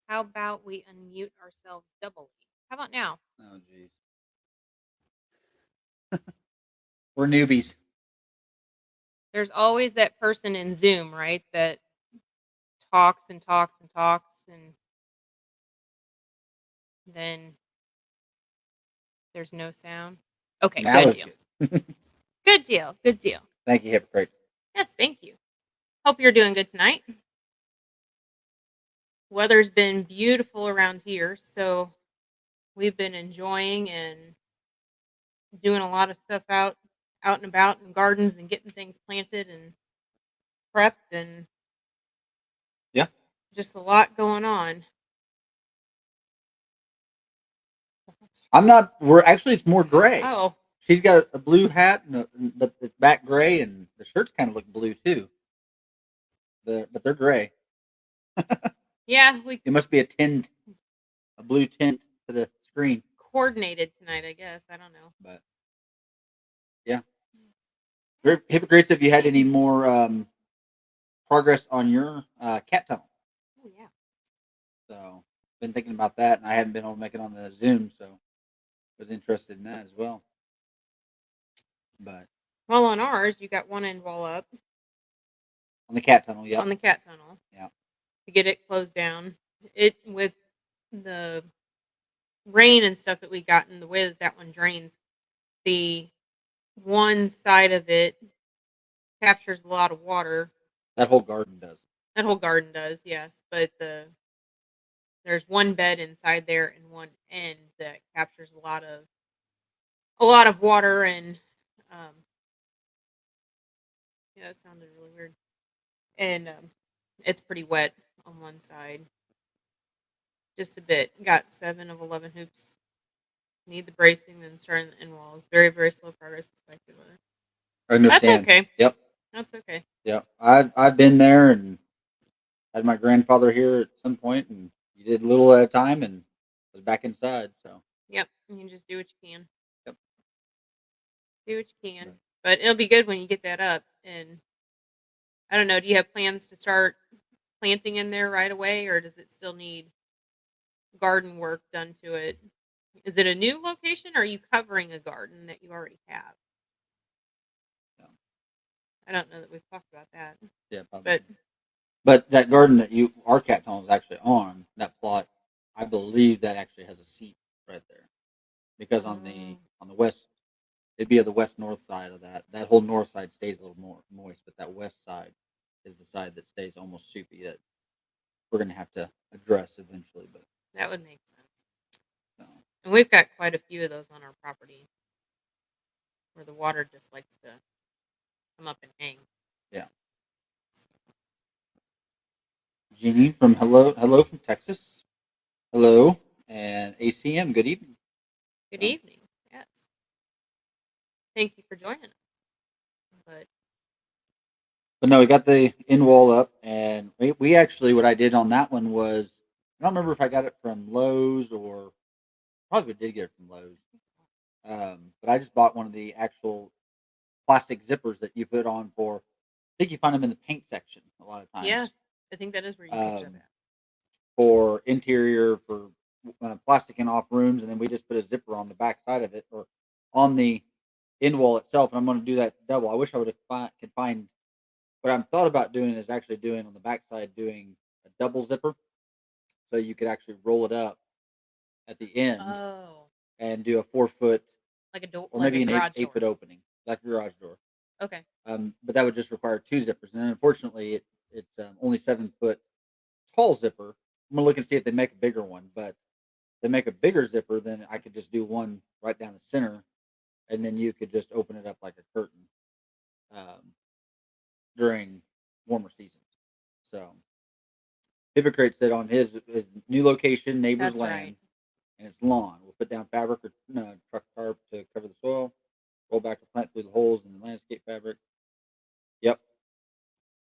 How about we unmute ourselves doubly? How about now? Oh, jeez. We're newbies. There's always that person in Zoom, right? That talks and talks and talks, and then there's no sound. Okay, Now good it's deal. good. Good deal. Good deal. Thank you, hypocrite. Yes, thank you. Hope you're doing good tonight. Weather's been beautiful around here, so we've been enjoying and doing a lot of stuff out and about in gardens and getting things planted and prepped and Yeah. just a lot going on. I'm not. We're actually. It's more gray. Oh, She's got a blue hat, but it's back gray, and the shirts kind of look blue too. But they're gray. yeah, we It must be a blue tint to the screen. coordinated tonight, I guess. I don't know. But yeah, hypocrites. Have you had any more progress on your cat tunnel? Oh, yeah. So been thinking about that, and I haven't been able to make it on the Zoom, so was interested in that as well. But Well, on ours, you got one end wall up on the cat tunnel, yep, on the cat tunnel yeah, to get it closed down. It with the rain and stuff that we got and the way that one drains, the one side of it captures a lot of water. that whole garden does. That whole garden does, yes, but there's one bed inside there and one end that captures a lot of water and um yeah, that sounded really weird. And it's pretty wet on one side. Just a bit. Got 7 of 11 hoops. Need the bracing, then starting the end walls. Very, very slow progress expected with it. I That's understand. okay. Yep, That's okay. yep. I've been there and had my grandfather here at some point, and you did little at a time, and was back inside. So Yep. You can just do what you can. yep. Do what you can. But But it'll be good when you get that up. And I don't know, do you have plans to start planting in there right away, or does it still need garden work done to it? Is it a new location, or are you covering a garden that you already have? yeah, I don't know that we've talked about that. yeah, probably. But But that garden that our cat tunnel is actually on that plot, I believe that actually has a seat right there because oh, on the west, it'd be on the west north side of that. That whole north side stays a little more moist, but that west side is the side that stays almost soupy that we're gonna have to address eventually. But that would make sense. no, And we've got quite a few of those on our property where the water just likes to come up and hang. yeah. Jeannie from hello from Texas. Hello and ACM. Good evening. Good So, evening. Yes. Thank you for joining us. But but no, we got the in wall up, and we actually what I did on that one was I don't remember if I got it from Lowe's or probably did get it from Lowe's. But I just bought one of the actual plastic zippers that you put on for. I think you find them in the paint section a lot of yes, times. I think that is where you picked up Um, at. for interior for plasticing off rooms, and then we just put a zipper on the back side of it or on the end wall itself. And I'm going to do that double. I wish I would have could find what I'm thought about doing is actually doing on the back side doing a double zipper, so you could actually roll it up at the end Oh, and do a 4 foot like a door, or like a maybe an eight garage eight door. foot opening like a garage door. Okay. But that would just require two zippers, and unfortunately, it's only 7 foot tall zipper. I'm gonna look and see if they make a bigger one, but if they make a bigger zipper, then I could just do one right down the center, and then you could just open it up like a curtain um, during warmer seasons. So, Hypocrite said on his new location, neighbor's That's right. land, and it's lawn. We'll put down fabric or truck tarp to cover the soil. Roll back the plant through the holes in the landscape fabric. Yep,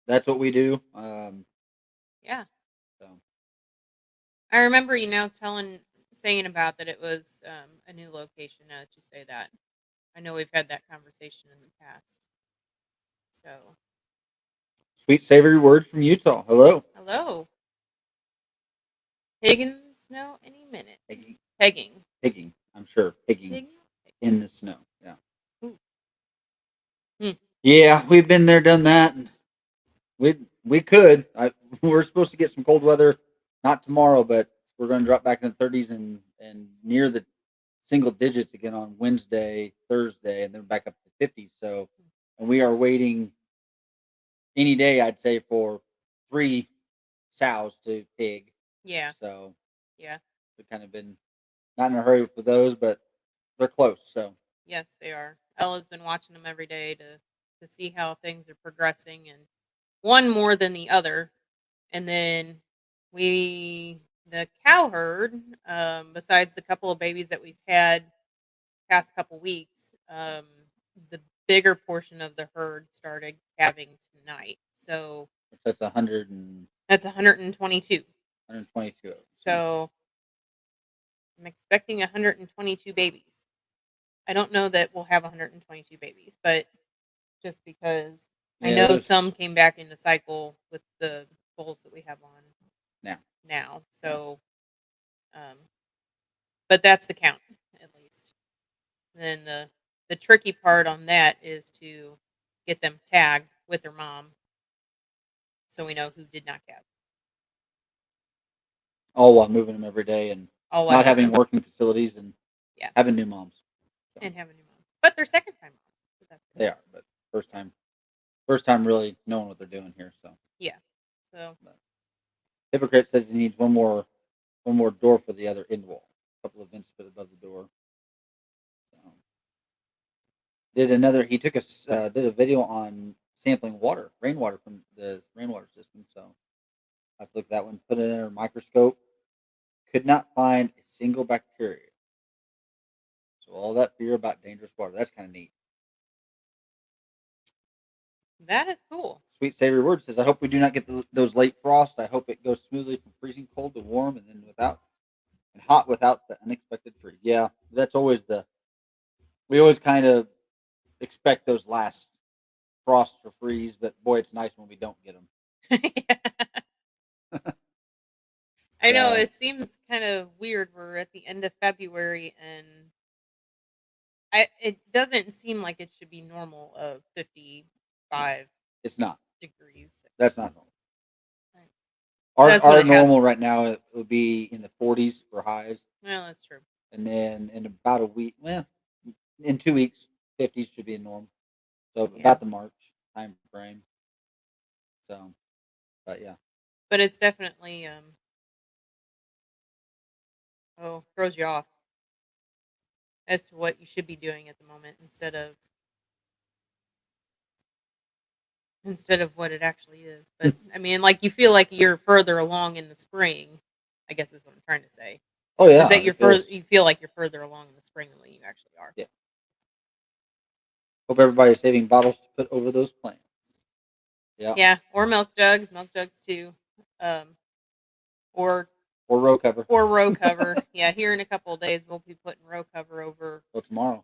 that's what we do. Yeah. So I remember saying about that it was a new location now that you say that. I know we've had that conversation in the past. So, sweet savory words from Utah. Hello. hello. Pig in the snow any minute. Pigging, Pegging. pigging. I'm sure pigging Pig? in the snow. Yeah. Ooh. Hmm. Yeah, we've been there, done that, and we could. We're supposed to get some cold weather, not tomorrow, but we're going to drop back in the 30s and near the single digits again on Wednesday, Thursday, and then back up to 50s. So, and we are waiting any day, I'd say, for 3 sows to pig. Yeah. So Yeah. we've kind of been not in a hurry for those, but they're close. So Yes, they are. Ella's been watching them every day to see how things are progressing, and one more than the other. And then the cow herd, besides the couple of babies that we've had past couple weeks, the bigger portion of the herd started calving tonight. So that's 100 and that's 122. 122. So So I'm expecting 122 babies. I don't know that we'll have 122 babies, but just because I yeah, know there's some came back into cycle with the bulls that we have on now. now. Yeah. So, um, but that's the count at least. Then the tricky part on that is to get them tagged with their mom, so we know who did not calve. All while moving them every day and All while not moving having them. working facilities and Yeah, having new moms. So and having new mom, but their second time mom. So that's good. they are, but first time really knowing what they're doing here. So Yeah. So but hypocrite says he needs one more door for the other end wall. A couple of vents put above the door. So he took did a video on sampling rainwater from the rainwater system. So I took that one, put it under a microscope, could not find a single bacteria. So all that fear about dangerous water, that's kind of neat. that is cool. Sweet Savory Word says, I hope we do not get those late frosts. I hope it goes smoothly from freezing cold to warm and then hot without the unexpected freeze. Yeah, that's always we always kind of expect those last frosts or freeze, but boy, it's nice when we don't get them. I know So it seems kind of weird. We're at the end of February, and it doesn't seem like it should be normal of 55 it's not. degrees. That's not normal. Right. Our That's what our it has to normal be. right now it would be in the 40s for highs, Well, that's true. and then in about a week, in 2 weeks, 50s should be a norm. So Yeah, about the March time frame. So, but yeah, but it's definitely throws you off as to what you should be doing at the moment instead of what it actually is. But I mean, like you feel like you're further along in the spring. I guess is what I'm trying to say. oh Is yeah, that it feels you feel like you're further along in the spring than you actually are. yeah. Hope everybody's saving bottles to put over those plants. Yeah, Yeah, or milk jugs too, um, or or row cover. row cover. Yeah, here in a couple of days we'll be putting row cover over. Well, tomorrow,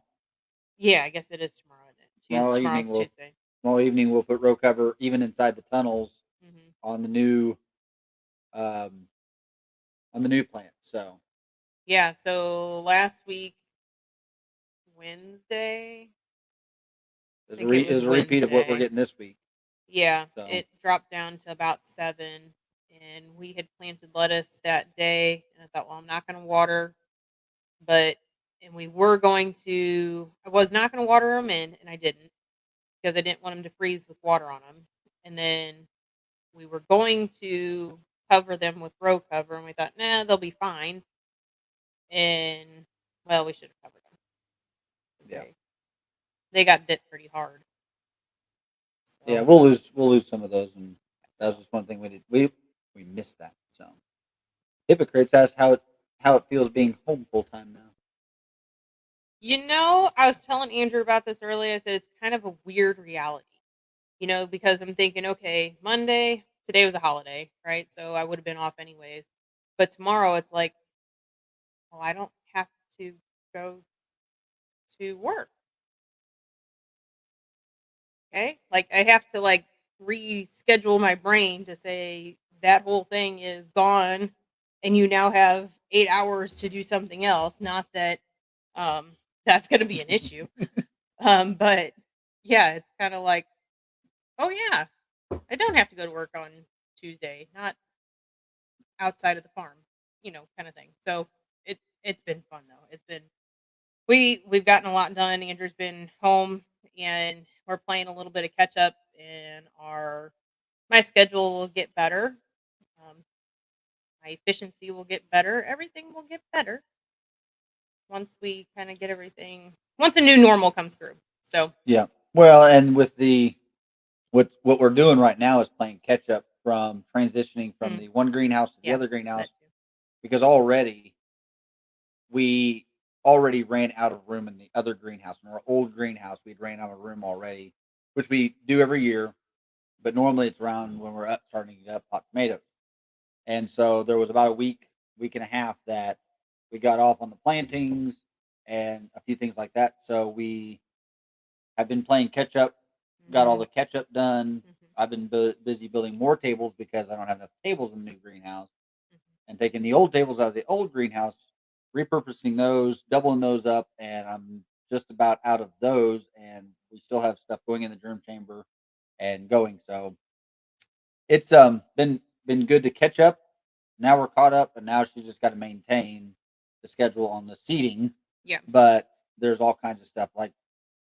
Yeah, I guess it is tomorrow. Isn't it? tomorrow evening Tomorrow's we'll Tuesday. tomorrow evening we'll put row cover even inside the tunnels Hmm. on the new um plant. So Yeah, so last week Wednesday, I think it it was was a repeat of what we're Wednesday. getting this week. Yeah, So it dropped down to about 7, and we had planted lettuce that day, and I thought, well, I'm not going to water, but and we were going to. I was not going to water them in, and I didn't because I didn't want them to freeze with water on them. And then we were going to cover them with row cover, and we thought, nah, they'll be fine. And well, we should have covered them because yeah, they got bit pretty hard. yeah, So we'll lose some of those, and that was just one thing we did. We missed that. So hypocrites asked how it feels being home full time now. I was telling Andrew about this earlier. I said it's kind of a weird reality, because I'm thinking, okay, Monday, today was a holiday, right? So I would have been off anyways. But tomorrow it's like, well, I don't have to go to work. Okay? Like I have to reschedule my brain to say that whole thing is gone and you now have 8 hours to do something else. Not that that's going to be an issue, but yeah, it's kind of like, oh yeah, I don't have to go to work on Tuesday, not outside of the farm, kind of thing. So it's been fun though. It's been we've gotten a lot done. Andrew's been home, and we're playing a little bit of catch up, and our my schedule will get better. Um, my efficiency will get better. Everything will get better once we kind of get everything once a new normal comes through. So Yeah. Well, and with the what we're doing right now is playing catch up from transitioning from mm, the one greenhouse to the yeah, other greenhouse that too. because we already ran out of room in the other greenhouse. In our old greenhouse, we'd ran out of room already, which we do every year, but normally it's around when we're starting to pot tomatoes. And so there was about a week and a half that we got off on the plantings and a few things like that. So we have been playing catch up, got all Hmm. the catch up done. Hmm. I've been busy building more tables because I don't have enough tables in the new greenhouse, Hmm. and taking the old tables out of the old greenhouse, repurposing those, doubling those up, and I'm just about out of those. And we still have stuff going in the germ chamber and going. So it's been good to catch up. Now we're caught up, and now she's just got to maintain the schedule on the seating. Yeah, But there's all kinds of stuff like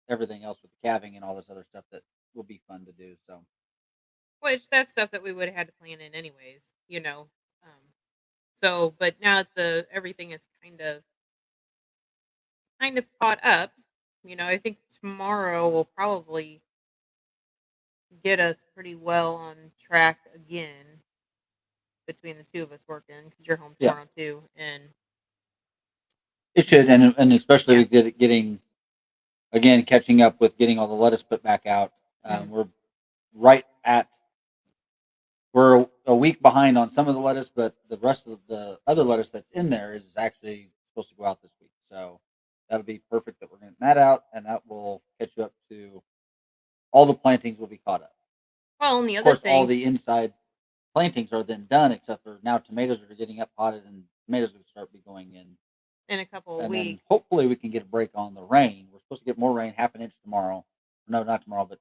everything else with the calving and all this other stuff that will be fun to do. So which that's stuff that we would have had to plan in anyways, So, but now that the everything is kind of caught up, I think tomorrow will probably get us pretty well on track again between the two of us working because you're home yeah, tomorrow too, and it should, and especially yeah, with getting again catching up with getting all the lettuce put back out. mm, We're right at we're a week behind on some of the lettuce, but the rest of the other lettuce that's in there is actually supposed to go out this week. So that'll be perfect that we're getting that out, and that will catch you up to all the plantings will be caught up. well, and the Of other course, all thing the inside plantings are then done, except for now tomatoes are getting up potted and tomatoes will start be going in. in a couple of And then weeks, hopefully we can get a break on the rain. We're supposed to get more rain, half an inch tomorrow. No, not tomorrow, but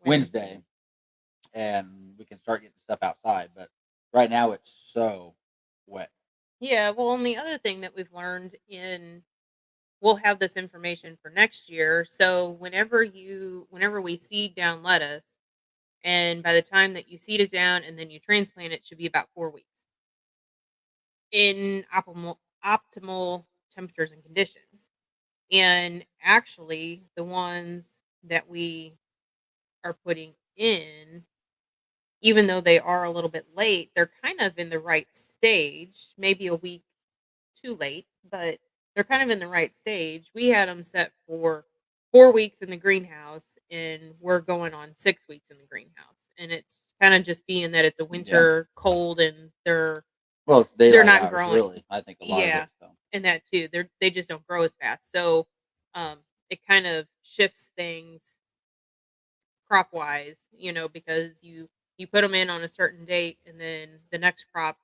Wednesday. Wednesday, and we can start getting stuff outside. But right now it's so wet. Yeah, well, and the other thing that we've learned in we'll have this information for next year. So whenever we seed down lettuce, and by the time that you seed it down and then you transplant it, should be about 4 weeks in optimal temperatures and conditions. And actually, the ones that we are putting in, even though they are a little bit late, they're kind of in the right stage, maybe a week too late, but they're kind of in the right stage. We had them set for 4 weeks in the greenhouse, and we're going on 6 weeks in the greenhouse. And it's kind of just being that it's a Yeah. winter cold, and Well, it's they're daylight not hours, growing. really. I think a lot of Yeah, it. So and that too. They just don't grow as fast. So it kind of shifts things crop wise, because you put them in on a certain date, and then the next crop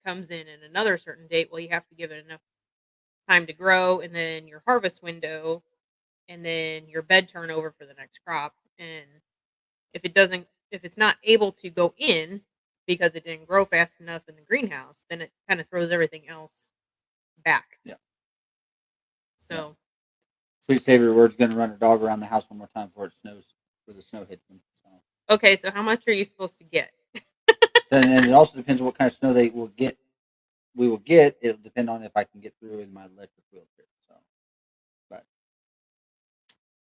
comes in another certain date. Well, you have to give it enough time to grow, and then your harvest window, and then your bed turnover for the next crop. And if it's not able to go in because it didn't grow fast enough in the greenhouse, then it kind of throws everything else back. yeah, yeah. So Sweet Savior, we're going to run our dog around the house one more time before it snows, before the snow hits them. So, okay, so how much are you supposed to get? and it also depends on what kind of snow they will get. We will get. It'll depend on if I can get through in my electric wheelchair. So,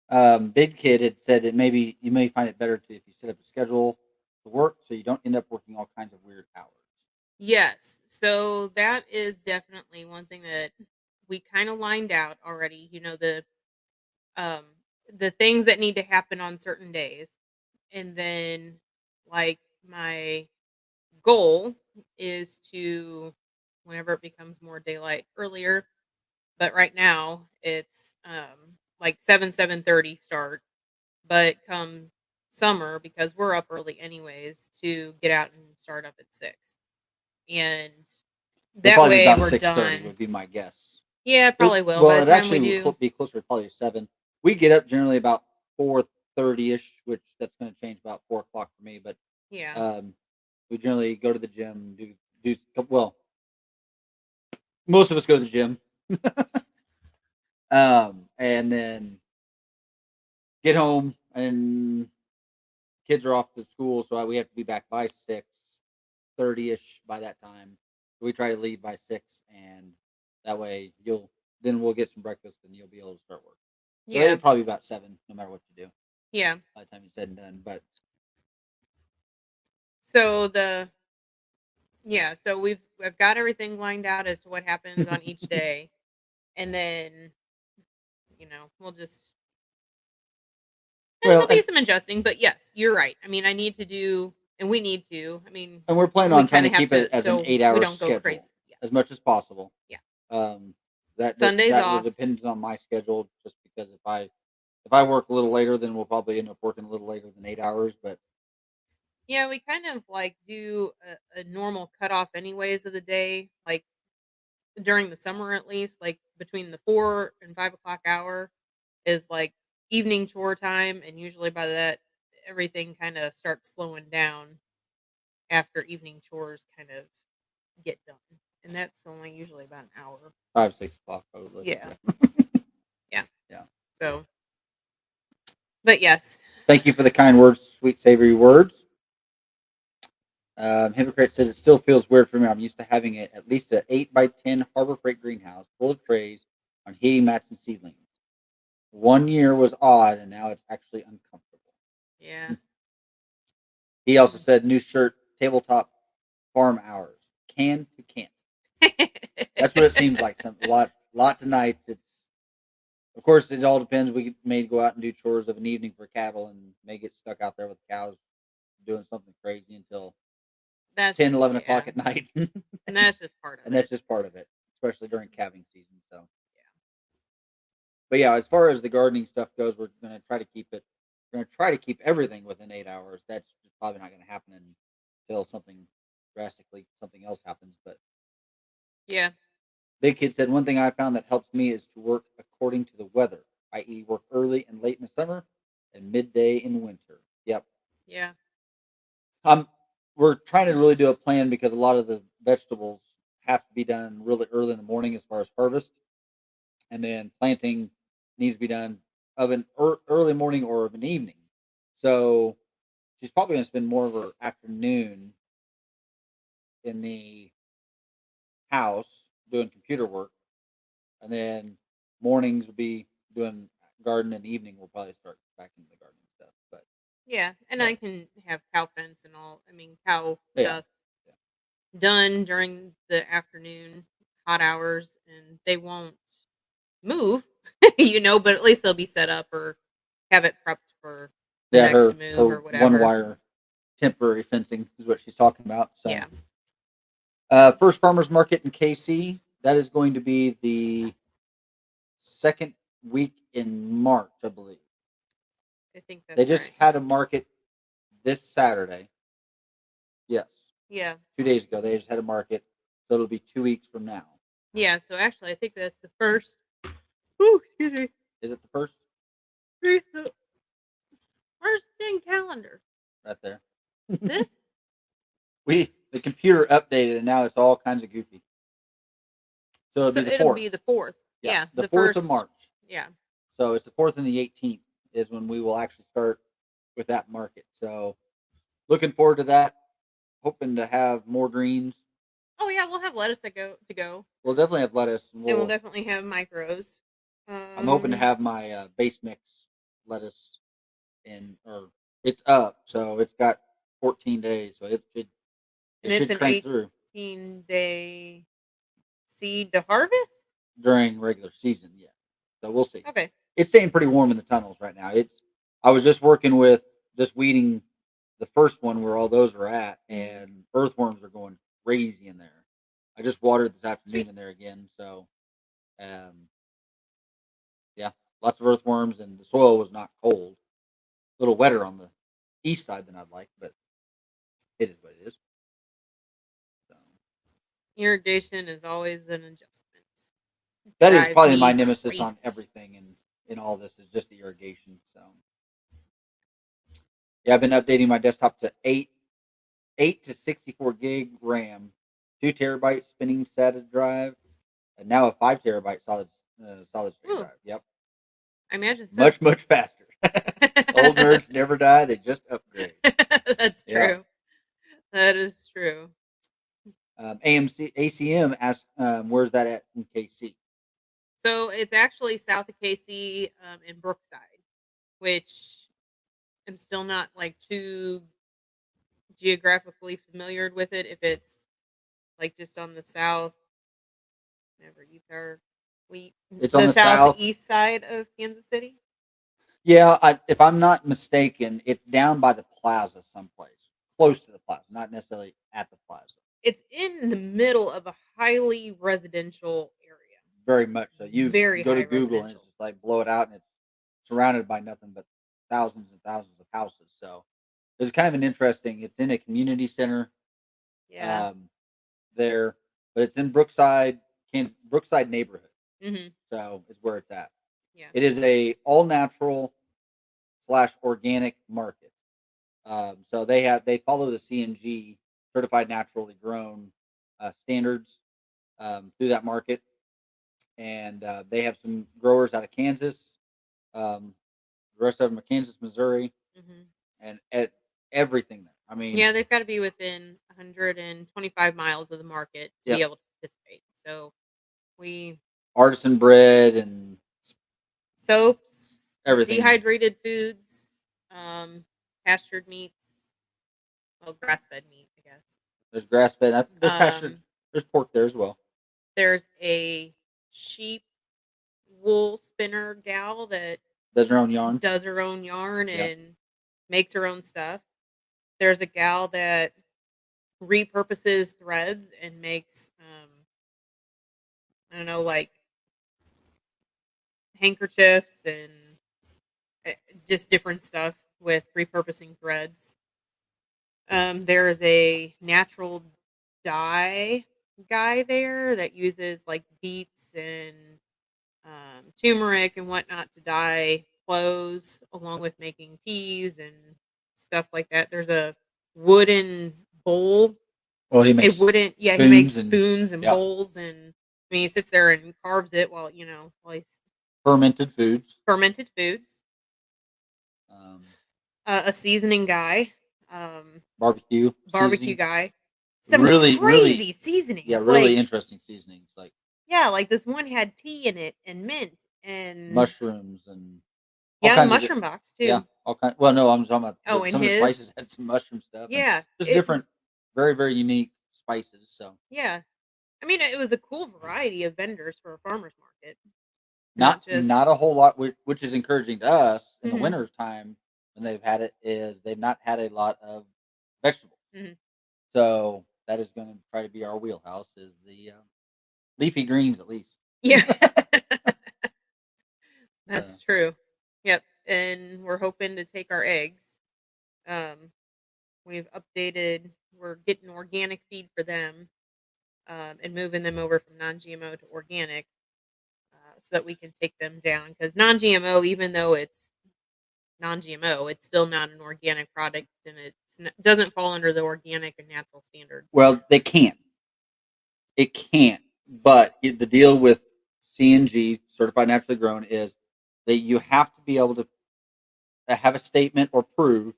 but Big Kid had said that maybe you may find it better to if you set up a schedule to work, so you don't end up working all kinds of weird hours. Yes. So that is definitely one thing that we kind of lined out already, um the things that need to happen on certain days. And then like my goal is to whenever it becomes more daylight earlier, but right now it's like 7:30 start, but come summer because we're up early anyways to get out and start up at 6. And It'll That probably be way about we're 6:30 done. would be my guess. Yeah, It probably will by well, the it time we actually will do. be closer to probably 7. We get up generally about 4:30ish, which that's going to change about 4 o'clock for me. But Yeah. um, we generally go to the gym, do well. Most of us go to the gym, and then get home, and kids are off to school, so we have to be back by 6:30ish by that time. So we try to leave by 6, and that way we'll get some breakfast, and you'll be able to start work. So Yeah. it'll probably be about 7, no matter what you do Yeah. by the time it's said and done. But So the yeah, so we've got everything lined out as to what happens on each day. And then, we'll just well, there'll be some adjusting, but yes, you're right. I mean, I need to do and we need to. I mean, and we're planning we on trying kind to of have keep it to as an so we 8-hour don't go crazy. schedule as Yes. much as possible. Yeah. Um, Sundays that will off. depend on my schedule, just because if I work a little later, then we'll probably end up working a little later than 8 hours. But Yeah, we kind of like do a normal cutoff anyways of the day, like during the summer at least, like between the 4 and 5 o'clock hour is like evening chore time, and usually by that everything kind of starts slowing down after evening chores kind of get done, and that's only usually about an hour. 5, 6 o'clock probably. Yeah, Yeah, yeah. yeah. So, but yes, Thank you for the kind words, sweet savory words. Hypocrite says it still feels weird for me. I'm used to having at least an 8 by 10 Harbor Freight greenhouse full of trays on heating mats and seedlings. One year was odd, and now it's actually uncomfortable. yeah. He also said new shirt, tabletop farm hours, can to can't. That's what it seems like. Lots of nights. It's of course it all depends. We may go out and do chores of an evening for cattle, and may get stuck out there with cows doing something crazy until That's 10, 11 o'clock yeah, at night. and that's just part of And that's it. just part of it, especially during calving season. So, Yeah, but yeah, as far as the gardening stuff goes, we're gonna try to keep it. We're gonna try to keep everything within 8 hours. That's just probably not gonna happen until something else happens. But yeah, Big Kid said one thing I found that helps me is to work according to the weather, i.e., work early and late in the summer and midday in winter. Yep. yeah, Um, we're trying to really do a plan because a lot of the vegetables have to be done really early in the morning as far as harvest, and then planting needs to be done of an early morning or of an evening. So she's probably going to spend more of her afternoon in the house doing computer work, and then mornings will be doing garden, and evening we'll probably start back into the gardening stuff. yeah. And But I can have cow fence and all. I mean, cow yeah, stuff done during the afternoon hot hours, and they won't move, but at least they'll be set up or have it prepped for the yeah, next her move or one whatever. wire temporary fencing is what she's talking about. So Yeah, first farmers market in KC, that is going to be the second week in March, I believe. I think They that's just right. had a market this Saturday. Yes, Yeah, 2 days ago they just had a market, so it'll be 2 weeks from now. yeah. So actually, I think that's the first. Ooh, excuse me. Is it the first? Where's the dang calendar? Right there. This. The computer updated and now it's all kinds of goofy. So it'll So be the it'll be fourth. the fourth. Yeah, Yeah, the the 4th of first. March. Yeah, So it's the 4th and the 18th is when we will actually start with that market. So looking forward to that. Hoping to have more greens. oh yeah, we'll have lettuce to go, We'll definitely have lettuce. And and we'll definitely have micros. I'm hoping to have my base mix lettuce in, or it's up, so it's got 14 days, so it And it's should an crank through 18-day seed to harvest. during regular season. Yeah, so we'll see. Okay. It's staying pretty warm in the tunnels right now. I was just working with just weeding the first one where all those are at, and earthworms are going crazy in there. I just watered this afternoon Sweet. in there again, so um, yeah, lots of earthworms, and the soil was not cold. A little wetter on the east side than I'd like, but it is what it is. So, Irrigation is always an adjustment. That is Drives probably my me nemesis on crazy. everything in all this is just the irrigation. So yeah, I've been updating my desktop to 8 to 64 gig RAM, 2 terabyte spinning SATA drive, and now a 5 terabyte solid state Ooh, drive. Yep, I imagine so. much faster. Old nerds never die; they just upgrade. That's Yeah. true. That is true. AMC ACM asks, where's that at in KC? So it's actually south of KC, in Brookside, which I'm still not like too geographically familiar with it. If it's like just on the south, never eats our wheat, It's on the the south. southeast side of Kansas City. Yeah, if I'm not mistaken, it's down by the plaza someplace, close to the plaza, not necessarily at the plaza. It's in the middle of a highly residential area, Very much so. You very go to high Google and it's residential. just like blow it out, and it's surrounded by nothing but thousands and thousands of houses. So it's kind of an interesting. It's in a community center Yeah. um, there, but it's in Brookside neighborhood. Mhm. So is where it's at. Yeah. It is a all natural / organic market. So they follow the CNG certified naturally grown standards through that market, and they have some growers out of Kansas. Um, the rest of them are Kansas, Missouri, Mhm. and everything there. I mean, Yeah, they've got to be within 125 miles of the market to be yep, able to participate. So we artisan bread and soaps, everything. dehydrated foods, um, pastured meats, well, grass fed meat, I guess. There's grass fed. There's pasture. Um, There's pork there as well. there's a sheep wool spinner gal that Does their own yarn. does her own yarn Yeah. and makes her own stuff. There's a gal that repurposes threads and makes, I don't know, like handkerchiefs and eh, just different stuff with repurposing threads. There's a natural dye guy there that uses like beets and turmeric and whatnot to dye clothes, along with making teas and stuff like that. There's a wooden bowl. Well, he A makes wooden, yeah, he makes spoons and spoons and yeah, bowls, and I mean, he sits there and carves it while while he's fermented foods. fermented foods. Um, A seasoning guy, um, barbecue barbecue seasoning. guy. Some Really, crazy yeah, seasonings, really like interesting seasonings like yeah, like this one had tea in it and mint and mushrooms and all yeah, the kinds of mushroom box yeah, too. all kind. Well, no, I'm talking about Oh, and some of the his, spices had some mushroom stuff and yeah, just different, very unique spices. So yeah. I mean, it was a cool variety of vendors for a farmer's market, not not just not a whole lot, which is encouraging to us in the mhm, winter time when they've had it. Is they've not had a lot of vegetables, mhm. so that is going to try to be our wheelhouse is the leafy greens at least. Yeah. So That's true. Yep, and we're hoping to take our eggs. Um, we've updated. We're getting organic feed for them, and moving them over from non-GMO to organic, so that we can take them down. Because non-GMO, even though it's non-GMO, it's still not an organic product, and doesn't fall under the organic and natural standards. well, they can't. It can't. But the deal with CNG, certified naturally grown, is that you have to be able to have a statement or prove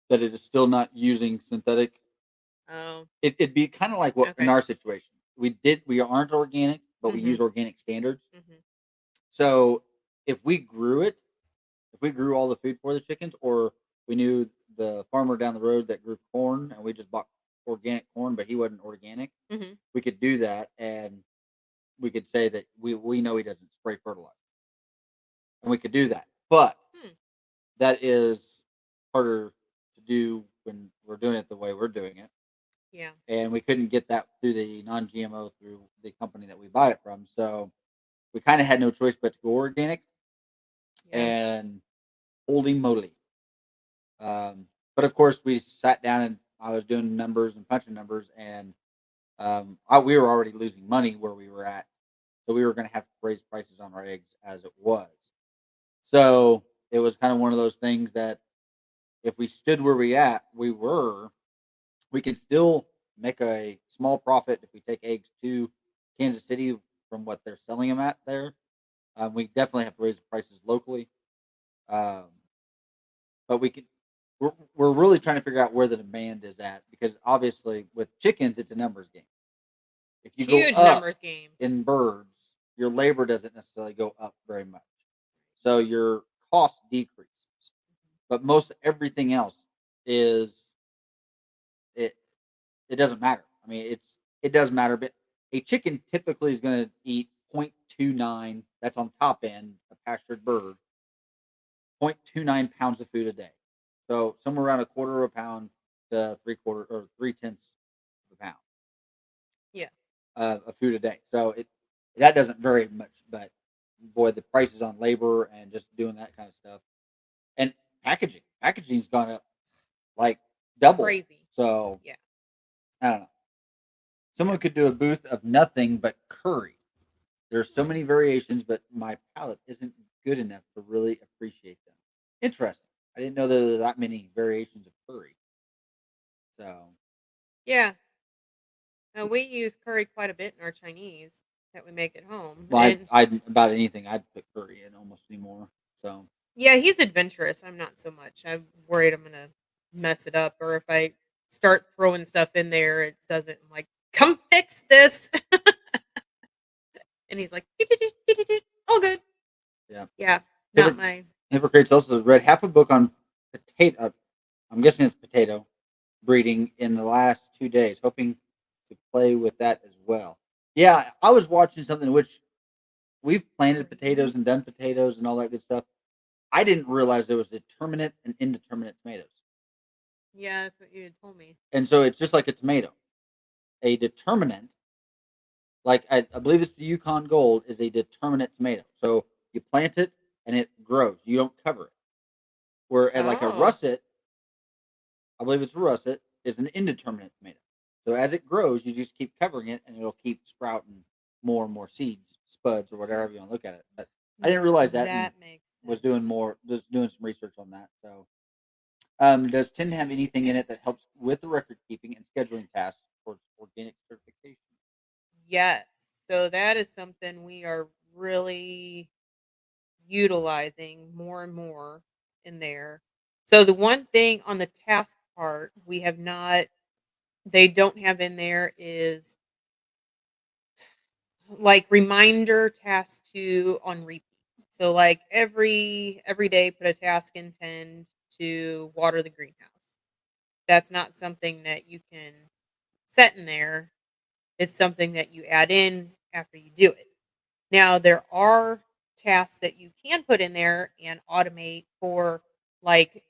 that it is still not using synthetic. Oh, It'd be kind of like what in okay. our situation we aren't organic, but we Mhm. use organic standards. Mhm. So if we grew it, if we grew all the food for the chickens, or we knew the farmer down the road that grew corn and we just bought organic corn, but he wasn't organic, Mhm. we could do that and we could say that we know he doesn't spray fertilizer, and we could do that. But Hmm. that is harder to do when we're doing it the way we're doing it, Yeah. and we couldn't get that through the non-GMO through the company that we buy it from. So we kind of had no choice but to go organic, Yeah. and holy moly! But of course, we sat down and I was doing numbers and punching numbers, and We were already losing money where we were at, so we were going to have to raise prices on our eggs as it was. So it was kind of one of those things that if we stood where we could still make a small profit if we take eggs to Kansas City from what they're selling them at there. We definitely have to raise the prices locally, um, but we could. We're really trying to figure out where the demand is at because obviously with chickens it's a numbers game. If you go Huge up numbers game. in birds, your labor doesn't necessarily go up very much, so your cost decreases. But most everything else is it. It doesn't matter. I mean, it does matter, but a chicken typically is going to eat 0.29. That's on top end. A pastured bird, 0.29 pounds of food a day. So somewhere around a quarter of a pound to three quarter or 3/10 of a pound Yeah. of food a day. So that doesn't vary much, but boy, the prices on labor and just doing that kind of stuff and packaging's gone up like double. Crazy. So Yeah. I don't know. Yeah. Someone could do a booth of nothing but curry. There's so many variations, but my palate isn't good enough to really appreciate them. Interesting. I didn't know there were that many variations of curry. So, Yeah. We use curry quite a bit in our Chinese that we make at home. well, And I about anything I'd put curry in almost anymore. So, yeah, he's adventurous. I'm not so much. I'm worried I'm gonna mess it up, or if I start throwing stuff in there, it doesn't. I'm like, come fix this, and he's like, all good. yeah. Yeah, not Hypoc- my. Hypocrites also read half a book on potato. I'm guessing it's potato breeding in the last 2 days, hoping to play with that as well. Yeah, I was watching something which we've planted potatoes and done potatoes and all that good stuff. I didn't realize there was determinate and indeterminate tomatoes. Yeah, that's what you had told me. And so it's just like a tomato. A determinant, like I believe it's the Yukon Gold, is a determinate tomato. So you plant it and it grows. You don't cover it. Where at like a Oh, russet, I believe it's a russet, is an indeterminate tomato. So as it grows, you just keep covering it and it'll keep sprouting more and more seeds, spuds, or whatever you want to look at it. But I didn't realize that and that makes was doing sense. just doing some research on that. So does tin have anything in it that helps with the record keeping and scheduling tasks towards organic certification? Yes, so that is something we are really utilizing more and more in there. So the one thing on the task part we have not they don't have in there is like reminder task to on repeat. So like every day put a task intend to water the greenhouse. That's not something that you can set in there. It's something that you add in after you do it. Now, there are tasks that you can put in there and automate for, like,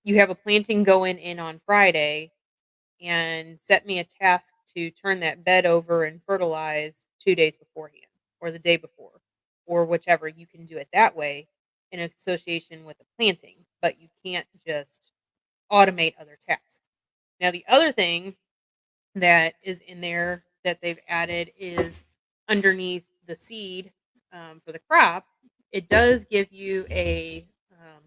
you have a planting going in on Friday, and set me a task to turn that bed over and fertilize 2 days beforehand or the day before or whichever. You can do it that way in association with the planting, but you can't just automate other tasks. Now, the other thing that is in there that they've added is underneath the seed for the crop. It does give you a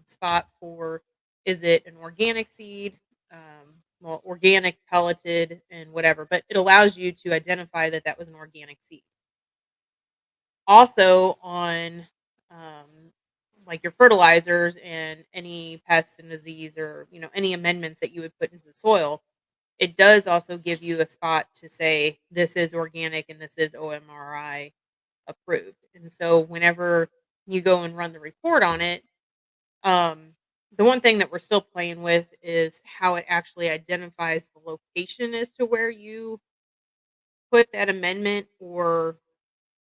spot for, is it an organic seed, well, organic pelleted and whatever, but it allows you to identify that that was an organic seed. Also on like your fertilizers and any pest and disease, or any amendments that you would put into the soil, it does also give you a spot to say this is organic and this is OMRI approved. And so whenever you go and run the report on it, um, the one thing that we're still playing with is how it actually identifies the location as to where you put that amendment or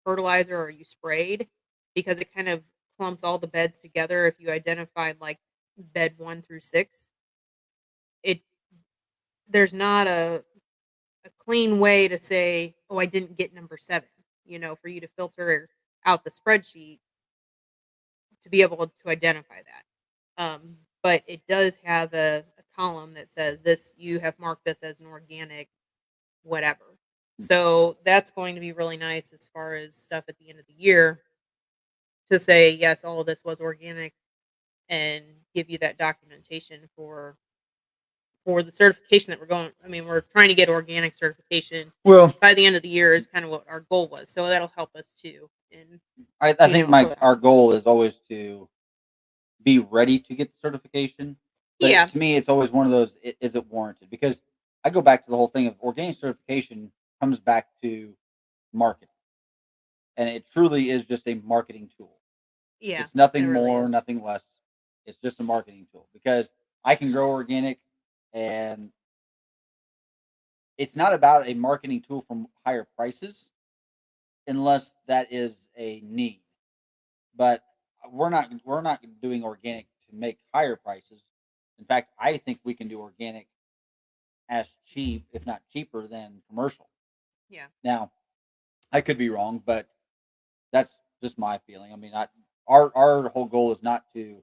fertilizer or you sprayed, because it kind of clumps all the beds together. If you identified like bed 1 through 6, it there's not a clean way to say, "Oh, I didn't get number 7," for you to filter out the spreadsheet to be able to identify that. But it does have a column that says this, you have marked this as an organic whatever. So that's going to be really nice as far as stuff at the end of the year to say, yes, all of this was organic and give you that documentation for the certification that we're going. I mean, we're trying to get organic certification Well, by the end of the year is kind of what our goal was. So that'll help us too in I being think able to put our out. goal is always to be ready to get the certification. But Yeah. to me, it's always one of those: is it warranted? Because I go back to the whole thing of organic certification comes back to marketing, and it truly is just a marketing tool. Yeah. It's It nothing really more, is. nothing less. It's just a marketing tool because I can grow organic, and it's not about a marketing tool from higher prices unless that is a need. But we're not doing organic to make higher prices. In fact, I think we can do organic as cheap, if not cheaper, than commercial. Yeah. Now, I could be wrong, but that's just my feeling. I mean, our whole goal is not to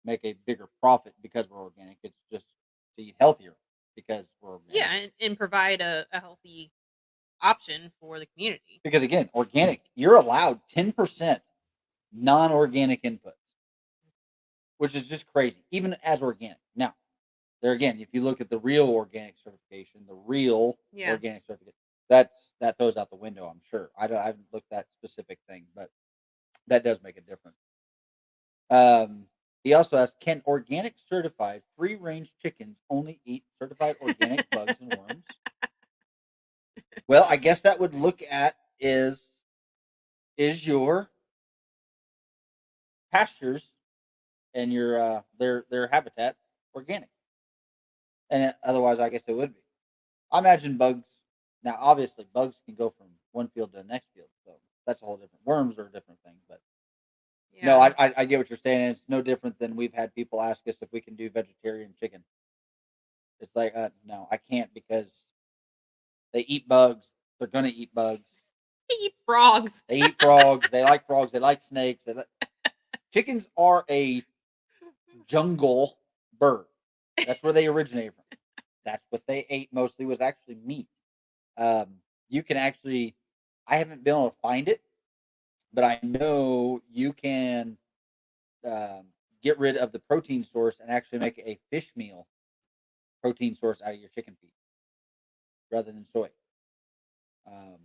make a bigger profit because we're organic. It's just to eat healthier because we're Yeah. organic. And provide a healthy option for the community. Because again, organic, you're allowed 10% non-organic inputs, which is just crazy, even as organic. Now, there again, if you look at the real organic certification, the real Yeah. organic certification, that throws out the window. I'm sure. I haven't looked at that specific thing, but that does make a difference. Um, he also asked, can organic certified free range chickens only eat certified organic bugs and worms? Well, I guess that would look at is your pastures and your their habitat organic, and otherwise, I guess it would be. I imagine bugs. Now, obviously, bugs can go from one field to the next field, so that's a whole different. Worms are a different thing, but no, Yeah. I get what you're saying. It's no different than we've had people ask us if we can do vegetarian chicken. It's like, no, I can't because they eat bugs. They're gonna eat bugs. Eat frogs. They eat frogs. They like frogs. They like snakes. Chickens are a jungle bird. That's where they originate from. That's what they ate mostly was actually meat. You can actually, I haven't been able to find it, but I know you can get rid of the protein source and actually make a fish meal protein source out of your chicken feed rather than soy. Um,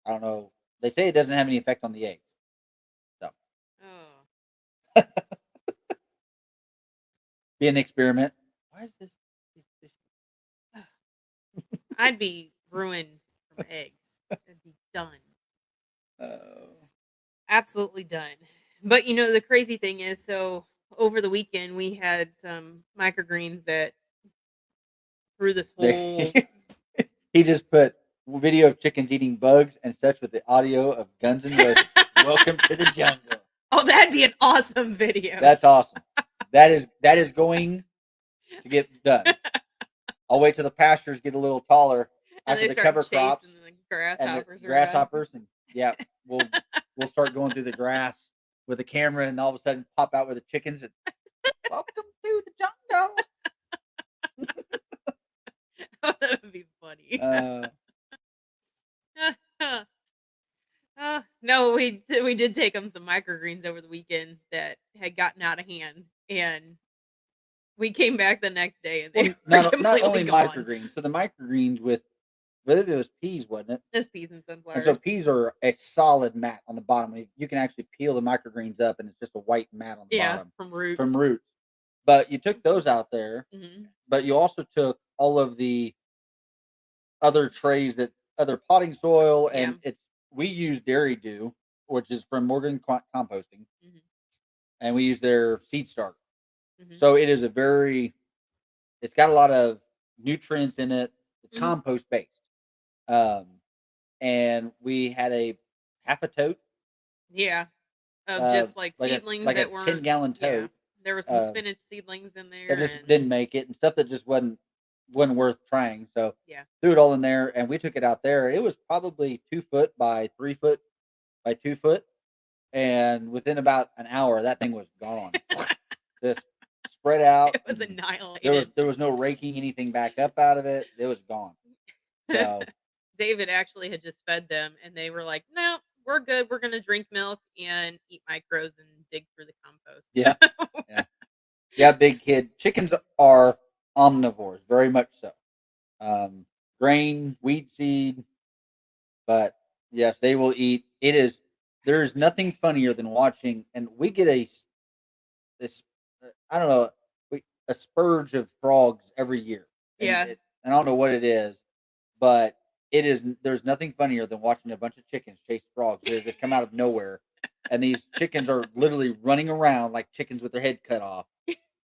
I don't know. They say it doesn't have any effect on the eggs. So Oh. be an experiment. Why is this? I'd be ruined from eggs. I'd be done. Oh, Absolutely done. But the crazy thing is, so over the weekend we had some microgreens that through this whole. they, he just put video of chickens eating bugs and such with the audio of Guns N' Roses. Welcome to the jungle. Oh, that'd be an awesome video. That's awesome. That is going to get done. I'll wait till the pastures get a little taller And after they the start cover chasing crops the and the grasshoppers around. grasshoppers, and yeah, we'll start going through the grass with the camera, and all of a sudden pop out with the chickens and welcome to the jungle. That would be funny. Uh, No, we did take them some microgreens over the weekend that had gotten out of hand, and we came back the next day and they well, were not completely only gone. microgreens. So the microgreens with, but it was peas, wasn't it? Just peas and And so sunflowers. peas are a solid mat on the bottom. You can actually peel the microgreens up, and it's just a white mat on the Yeah, bottom from from roots. roots. But you took those out there, Hmm. but you also took all of the other trays that other potting soil, Yeah. and we use Dairy Dew, which is from Morgan Composting, Hmm. and we use their seed starter. Hmm. So it is it's got a lot of nutrients in it. It's Hmm. compost based. Um, and we had a half a tote, Yeah, of just like like a seedlings like a that 10 weren't. gallon Yeah, tote, there was some uh, spinach seedlings in that there, just and didn't make it, and stuff that just wasn't worth trying. So yeah. threw it all in there, and we took it out there. It was probably 2 foot by 3 foot by 2 foot, and within about an hour, that thing was gone. Just spread out, It was and annihilated. there was no raking anything back up out of it. It was gone. So David actually had just fed them, and they were like, "No, we're good. We're gonna drink milk and eat micros and dig through the Yeah, compost." yeah, yeah. Big kid. Chickens are omnivores, very much so. Um, Grain, wheat seed, but yes, they will eat. It is. There is nothing funnier than watching, and we get this. I don't know, a spurge of frogs every year, and Yeah. I don't know what it is, but it is. There's nothing funnier than watching a bunch of chickens chase frogs. They just come out of nowhere, and these chickens are literally running around like chickens with their head cut off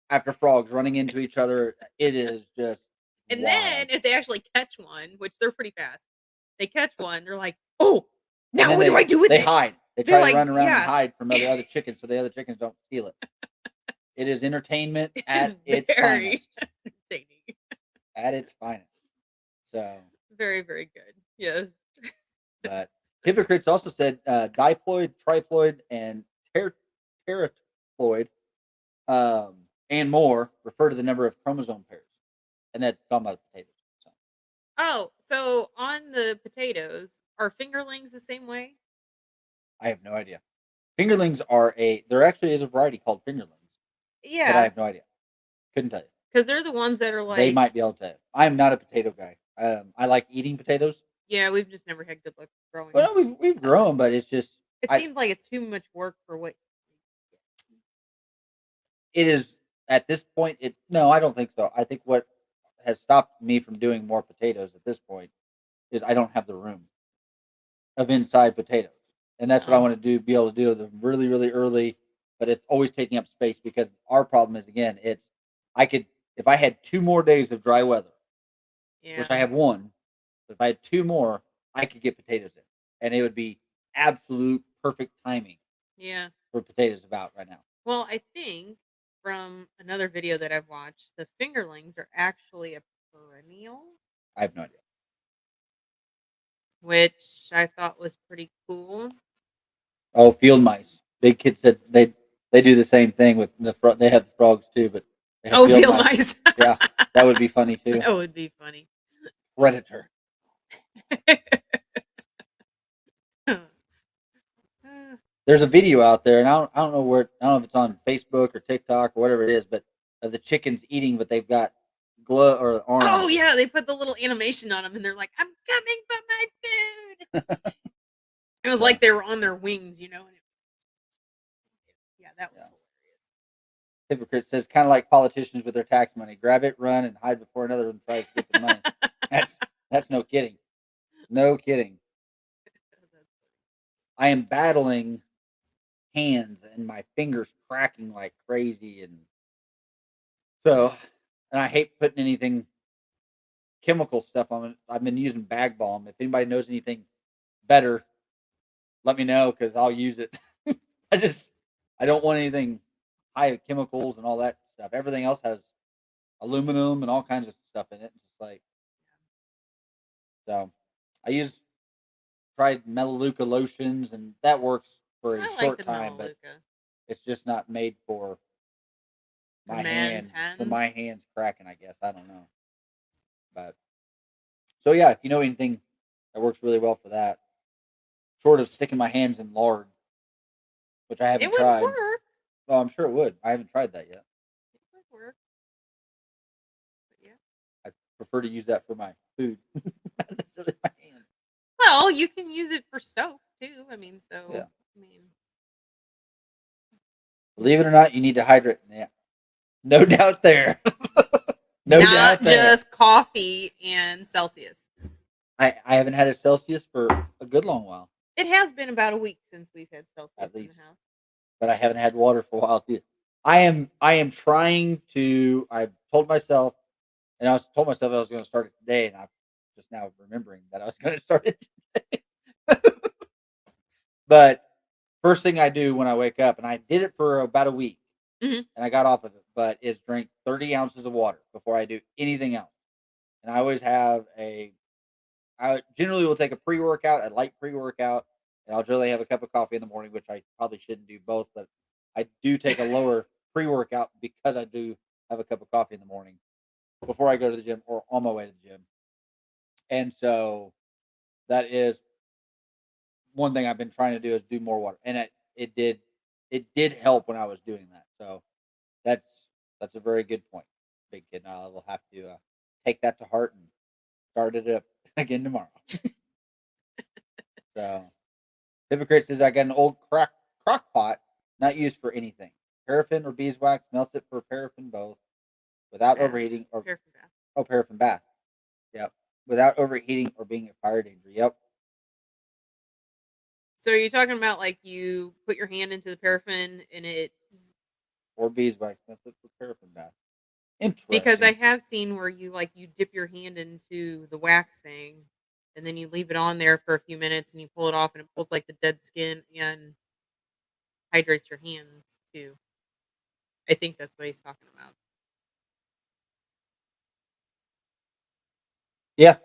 after frogs running into each other. It is just And then wild. if they actually catch one, which they're pretty fast, they catch one, they're like, "Oh, And now then what do I do with they it?" hide. They They're try to like, run around and yeah. hide from other chickens so the other chickens don't steal it. It is entertainment It's at its very finest. entertaining. At its finest. So, Very, very good. Yes. but hypocrites also said diploid, triploid, and teratoploid, and more refer to the number of chromosome pairs, and that's talking about potatoes. So Oh, so on the potatoes, are fingerlings the same way? I have no idea. Fingerlings are there actually is a variety called fingerlings, but I Yeah, have no idea. Couldn't tell you. because they're the ones that are They like, might be able to. I'm not a potato guy. I like eating potatoes. yeah, we've just never had good luck growing them. Well, we've grown, but it's just It I. seems like it's too much work for what. It is at this point. It no, I don't think so. I think what has stopped me from doing more potatoes at this point is I don't have the room of inside potatoes, and that's what I Oh, want to do. Be able to do them really, really early, but it's always taking up space because our problem is again, it's I could if I had 2 more days of dry weather, which I yeah, have one, but if I had 2 more, I could get potatoes in, and it would be absolute perfect timing yeah. for potatoes about right now. Well, I think from another video that I've watched, the fingerlings are actually a perennial, I have no idea. which I thought was pretty cool. Oh, field mice. Big kids said they do the same thing with they have the frogs too, but they have Oh, field field mice. mice. Yeah, that would be funny too. That would be funny. Predator. There's a video out there, and I don't know where I don't know if it's on Facebook or TikTok or whatever it is, but of the chickens eating, but they've got glove or Oh, arms. yeah, they put the little animation on them, and they're like, "I'm coming for my food." It was So like they were on their wings, and yeah, that was yeah, hilarious. hypocrite says kind of like politicians with their tax money: grab it, run, and hide before another one tries to get the money. That's that's no kidding. No kidding. I am battling hands and my fingers cracking like crazy, and so and I hate putting anything chemical stuff on it. I've been using bag balm. If anybody knows anything better, let me know because I'll use it. I just I don't want anything high chemicals and all that stuff. Everything else has aluminum and all kinds of stuff in it. It's just like so. I use tried Melaleuca lotions and that works for a I like short the time, but Melaleuca. it's just not made For man's for hands. my hands cracking. I guess I don't know, but so yeah, if you know anything that works really well for that, short of sticking my hands in lard, which I It haven't would tried. work. Oh, I'm sure it would. I haven't tried that yet. It would work. But yeah. I prefer to use that for my food, not necessarily my hands. Well, you can use it for soap too. I mean, Yeah. I mean, Believe it or not, you need to hydrate. Yeah. No doubt there. No not doubt there. just coffee and Celsius. I haven't had a Celsius for a good long while, It has been about a week since we've had Celsius at in the least. house. But I haven't had water for a while too. I am trying to I told myself and I was told myself I was going to start it today and I'm just now remembering that I was going to start it today. But first thing I do when I wake up, and I did it for about a week, Mhm. and I got off of it, but is drink 30 ounces of water before I do anything else. And I always have I generally will take a pre workout, a light pre workout, and I'll generally have a cup of coffee in the morning, which I probably shouldn't do both, but I do take a lower pre workout because I do have a cup of coffee in the morning before I go to the gym or on my way to the gym. And so that is one thing I've been trying to do is do more water, and it did help when I was doing that. So that's that's a very good point, big kid. I will have to take that to heart and start it up again tomorrow. So Hypocrite says I got an old crock pot not used for anything. Paraffin or beeswax melts it for paraffin both without Bath. overheating or Paraffin bath. paraffin bath. Yep. Without overheating or being a fire danger. Yep. So are you talking about like you put your hand into the paraffin and it Or beeswax melts it for paraffin bath. because I Interesting. have seen where you dip your hand into the wax thing and then you leave it on there for a few minutes and you pull it off and it pulls like the dead skin and hydrates your hands too. I think that's what he's talking about. Yeah.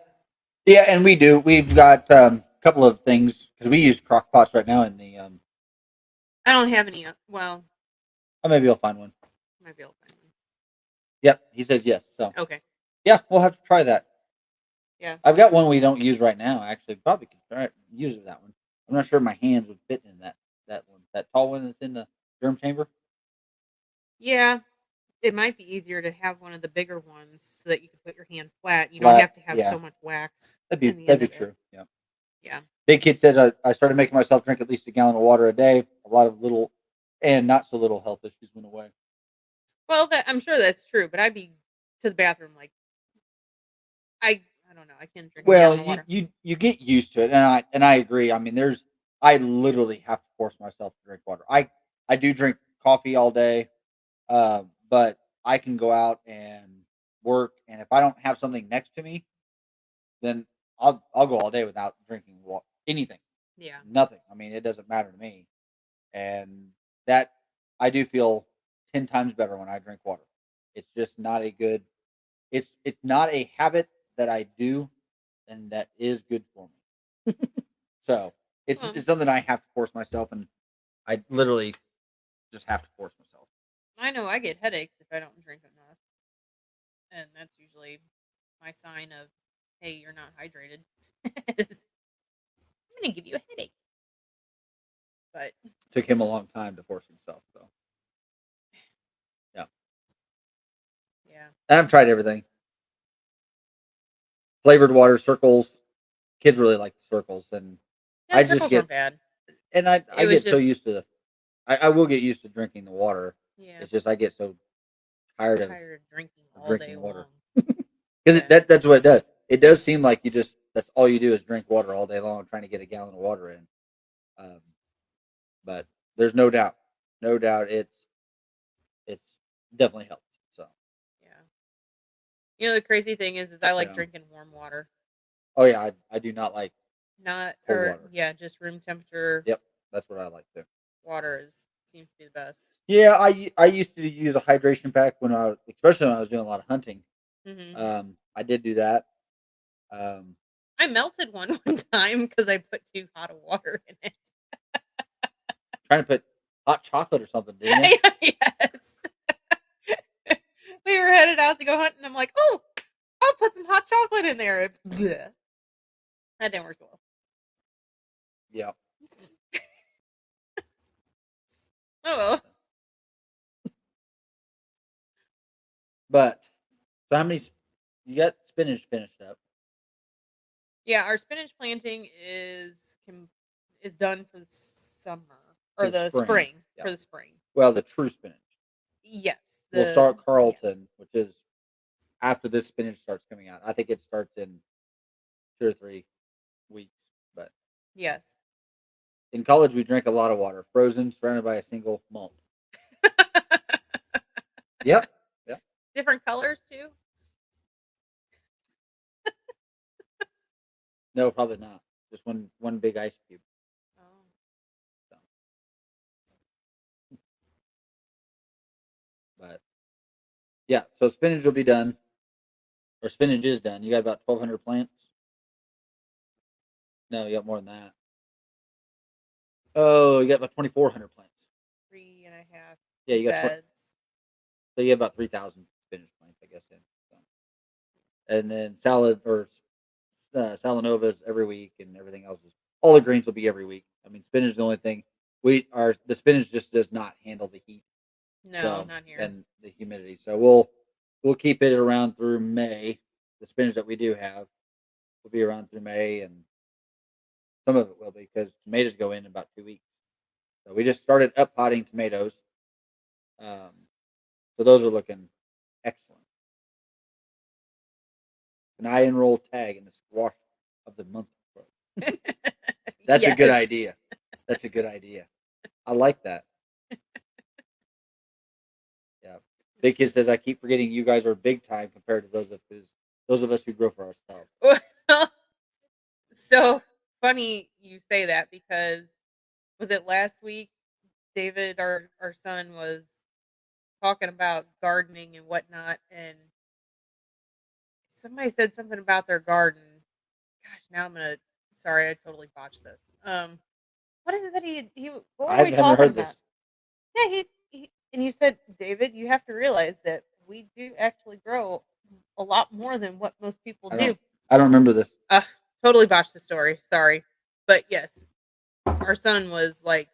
Yeah, and we do. We've got a couple of things because we use crock pots right now in the I don't have any. Well, oh, maybe I'll find one. I might be able to find Yep, he says yes. So one. Okay. yeah, we'll have to try that. Yeah. I've got one we don't use right now. Actually, probably could try it, use that one. I'm not sure my hands would fit in that one, that tall one that's in the germ chamber. Yeah. It might be easier to have one of the bigger ones so that you can put your hand flat. You don't Flat, have to have yeah, so much wax that'd in be the that'd end be of it. true. Yeah. Yeah. Big kid said I started making myself drink at least a gallon of water a day. A lot of little and not so little health issues went away. Well, that I'm sure that's true, but I'd be to the bathroom like I don't know. I can't drink a Well, gallon of you water. you you get used to it, and I agree. I mean, I literally have to force myself to drink water. I do drink coffee all day, but I can go out and work, and if I don't have something next to me, then I'll go all day without drinking anything, Yeah. nothing. I mean, it doesn't matter to me, and that I do feel 10 times better when I drink water. It's just not a good. It's not a habit that I do, and that is good for me. So Well, it's something I have to force myself, and I literally just have to force myself. I know I get headaches if I don't drink enough, and that's usually my sign of, hey, you're not hydrated. I'm gonna give you a headache. But Took him a long time to force himself, though. Yeah, yeah, and I've tried everything. Flavored water, circles. Kids really like the circles, and yeah, I just circles get weren't bad. and I It was get so just used to. I will get used to drinking the water. yeah, It's just I get so tired of tired of drinking all day drinking water long. because Yeah. that's what it does. It does seem like you just that's all you do is drink water all day long, trying to get a gallon of water in. Um, but there's no doubt, it's definitely helped. So Yeah. You know the crazy thing is I like yeah. drinking warm water. Oh yeah, I do not like Not cold or water. yeah, just room temperature Yep, that's what I like too. water is seems to be the best. Yeah, I used to use a hydration pack when especially when I was doing a lot of hunting. Mhm. I did do that. Um, I melted one one time because I put too hot of water in it. trying to put hot chocolate or something, didn't you? Yes. We were headed out to go hunt, and I'm like, "Oh, I'll put some hot chocolate in there." Bleh. That didn't work so well. Yeah. Oh well. But so how many? You got spinach finished up? Yeah, our spinach planting is done for the summer For or the the spring. spring Yeah. for the spring. Well, the true spinach. Yes, We'll the start yeah. Carlton, which is after this spinach starts coming out. I think it starts in 2 or 3 weeks. But Yes. in college, we drank a lot of water, frozen, surrounded by a single malt. Yep. Yep. Different colors too. No, probably not. Just one big ice cube. Oh. So, but yeah, so spinach will be done, or spinach is done. You got about 1,200 plants. No, you got more than that. Oh, you got about 2,400 plants. 3.5 Yeah, you got beds. so you have about 3,000 spinach plants, I guess. So. And then salad or Salanovas every week, and everything else is all the greens will be every week. I mean, spinach is the only thing the spinach just does not handle the heat, No, so not here. and the humidity. So we'll keep it around through May. The spinach that we do have will be around through May, and some of it will be because tomatoes go in about 2 weeks. So we just started up potting tomatoes. Um, so those are looking excellent. An eye and roll tag in the squash of the month club. That's a good Yes. idea. That's a good idea. I like that. Yeah. Big Kid says I keep forgetting you guys are big time compared to those of us who grow for ourselves. Well, so funny you say that because was it last week? David, our son, was talking about gardening and whatnot, and somebody said something about their garden. Gosh, now I'm gonna. Sorry, I totally botched this. What is it that he? What I were we haven't talking heard about? this. Yeah, and you said, David, you have to realize that we do actually grow a lot more than what most people I don't do. I don't remember this. Uh, totally botched the story. Sorry, but yes, our son was like,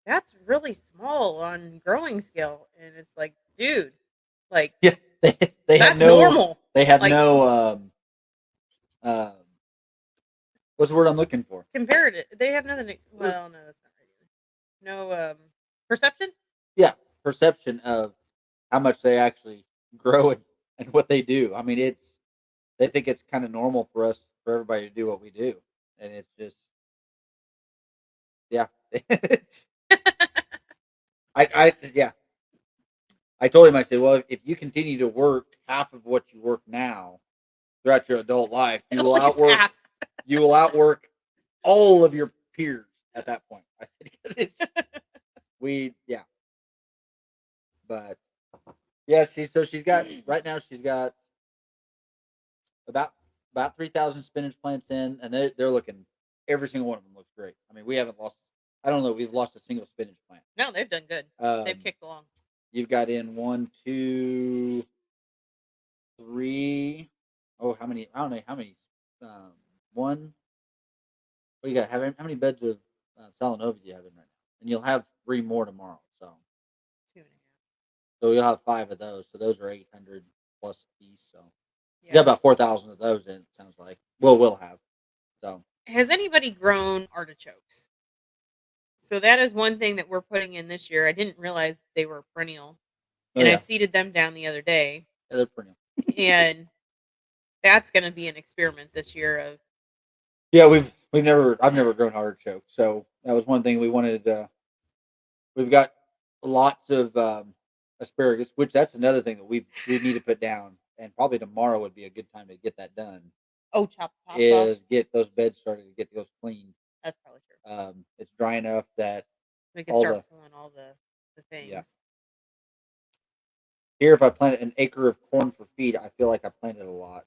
"That's really small on growing scale," and it's like, dude, like Yeah. They have that's no normal. they have Like no um what's the word I'm looking for? compared it, they have nothing. Well, no, that's not right either. No perception. Yeah, perception of how much they actually grow and what they do. I mean, they think it's kind of normal for everybody to do what we do, and it's just yeah. Yeah. I told him I said, well, if you continue to work half of what you work now throughout your adult life, At least half. you will outwork all of your peers at that point. I said because it's we yeah, but yeah, she's got right now she's got about 3,000 spinach plants in, and they're looking. Every single one of them looks great. I mean, we haven't lost. I don't know. We've lost a single spinach plant. No, they've done good. They've Um, kicked along. you've got in one, two, three. Oh, how many? I don't know how many. Um, one. What do you got? How many beds of Salanova do you have in right now? And you'll have three more tomorrow. Two and a half. So you'll have five of those. So those are 800 plus a piece. So you got Yeah. about 4,000 of those in. It sounds like. Well, we'll have. So Has anybody grown artichokes? So that is one thing that we're putting in this year. I didn't realize they were perennial, oh and I yeah, seeded them down the other day, yeah they're pretty. and that's going to be an experiment this year. Of Yeah, I've never grown artichoke, so that was one thing we wanted. We've got lots of asparagus, which that's another thing that we need to put down, and probably tomorrow would be a good time to get that done. chop the tops off. Is get those beds started, to get those cleaned. That's probably true. It's dry enough that We can all start the pulling all the things. yeah. Here, if I planted an acre of corn for feed, I feel like I planted a lot.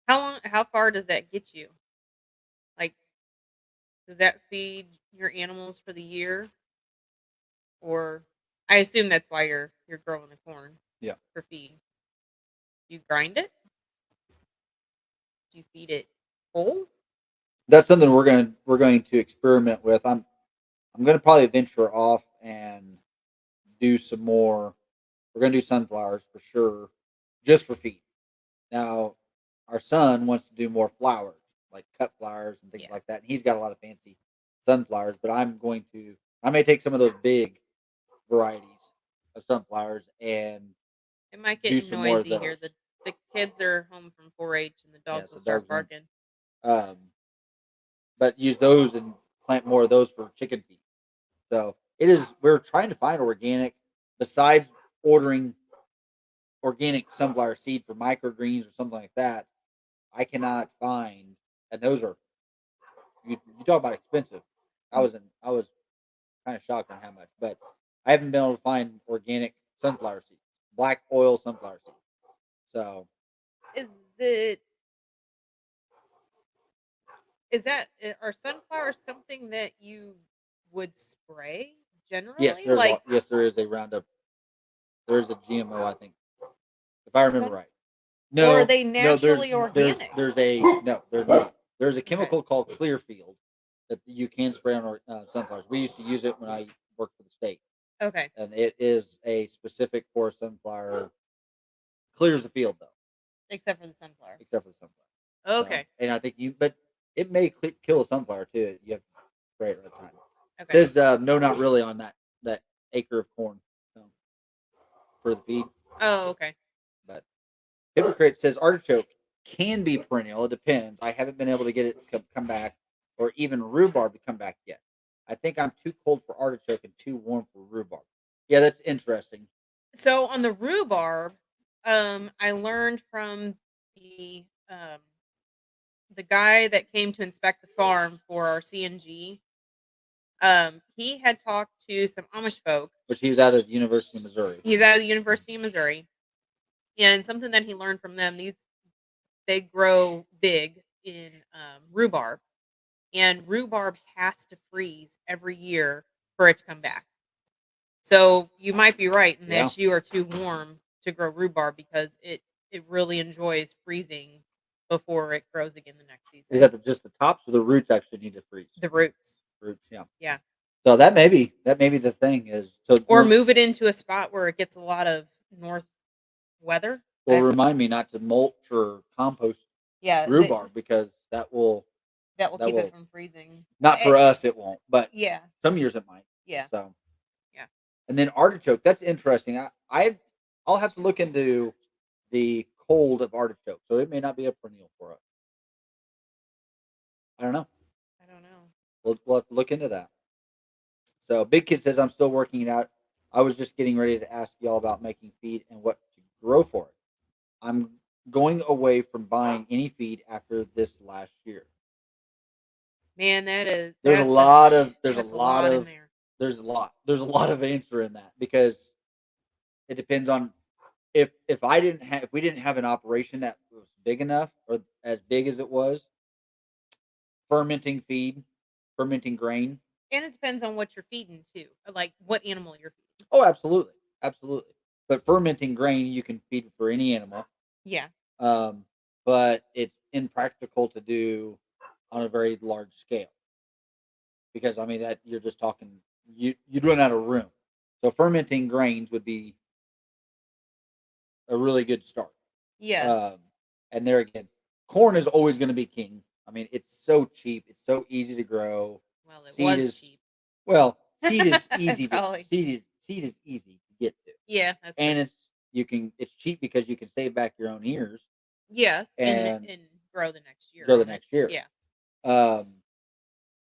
How long? How far does that get you? Like, does that feed your animals for the year? Or I assume that's why you're growing the corn Yeah, for feed. Do you grind it? Do you feed it whole? that's something we're going to experiment with. I'm going to probably venture off and do some more. We're going to do sunflowers for sure, just for feed. Now, our son wants to do more flowers, like cut flowers and things Yeah. like that. And he's got a lot of fancy sunflowers, but I may take some of those big varieties of sunflowers and It might do get some more of noisy those. here. The kids are home from 4-H and the Yeah, dogs will so start dogs run. barking. Um, but use those and plant more of those for chicken feed. So we're trying to find organic, besides ordering organic sunflower seed for microgreens or something like that. I cannot find, and those are you talk about expensive. I was kind of shocked on how much, but I haven't been able to find organic sunflower seeds, black oil sunflower seeds. So Is it is that are sunflowers something that you would spray generally? Like yes, there is a Roundup. There is a GMO, I think, if I remember sun right. Or are No, they no. naturally organic? There's a no. There's not. There's a Okay. chemical called Clearfield that you can spray on sunflowers. We used to use it when I worked for the state, Okay. and it is a specific for sunflower. Clears the field though, Except for the sunflower. except for the sunflower. So, Okay. and I think but it may kill a sunflower too. You have to spray it at the time. It Okay. says no, not really on that acre of corn for the feed, Oh, okay. but Hypocrite says artichoke can be perennial. It depends. I haven't been able to get it to come back, or even rhubarb to come back yet. I think I'm too cold for artichoke and too warm for rhubarb. Yeah, that's interesting. So on the rhubarb, I learned from the um the guy that came to inspect the farm for our CNG. He had talked to some Amish folk. But she's out of the University of Missouri. He's out of the University of Missouri, and something that he learned from them. They grow big in rhubarb, and rhubarb has to freeze every year for it to come back. So you might be right in Yeah. that you are too warm to grow rhubarb because it really enjoys freezing before it grows again the next season. Is that just the tops or the roots actually need to freeze? The roots. Roots, yeah. Yeah. So that may be the thing is so. Or move it into a spot where it gets a lot of north weather. Well, remind me not to mulch or compost Yeah, rhubarb because that will keep it from freezing. not for us it won't, but Yeah. some years it might. Yeah. So Yeah. and then artichoke, that's interesting. I'll have to look into the cold of artichoke, so it may not be a perennial for us. I don't know. I don't know. We'll have to look into that. So Big Kid says I'm still working it out. I was just getting ready to ask y'all about making feed and what to grow for it. I'm going away from buying any feed after this last year. Man, There's that's a lot of in there. there's a lot of answer in that because it depends on if we didn't have an operation that was big enough or as big as it was, fermenting feed, fermenting grain. And it depends on what you're feeding too. Like what animal you're feeding. Oh, absolutely, absolutely. But fermenting grain you can feed for any animal. Yeah. Um, but it's impractical to do on a very large scale because I mean that you're just talking you'd run out of room. So fermenting grains would be a really good start. Yes. And there again, corn is always going to be king. I mean, it's so cheap, it's so easy to grow. Well, it Seed was is cheap. well, seed is easy to Probably. seed is easy to get to, Yeah, that's and true. it's cheap because you can save back your own ears Yes, and and grow the next year grow the on it. next year. Yeah. Um,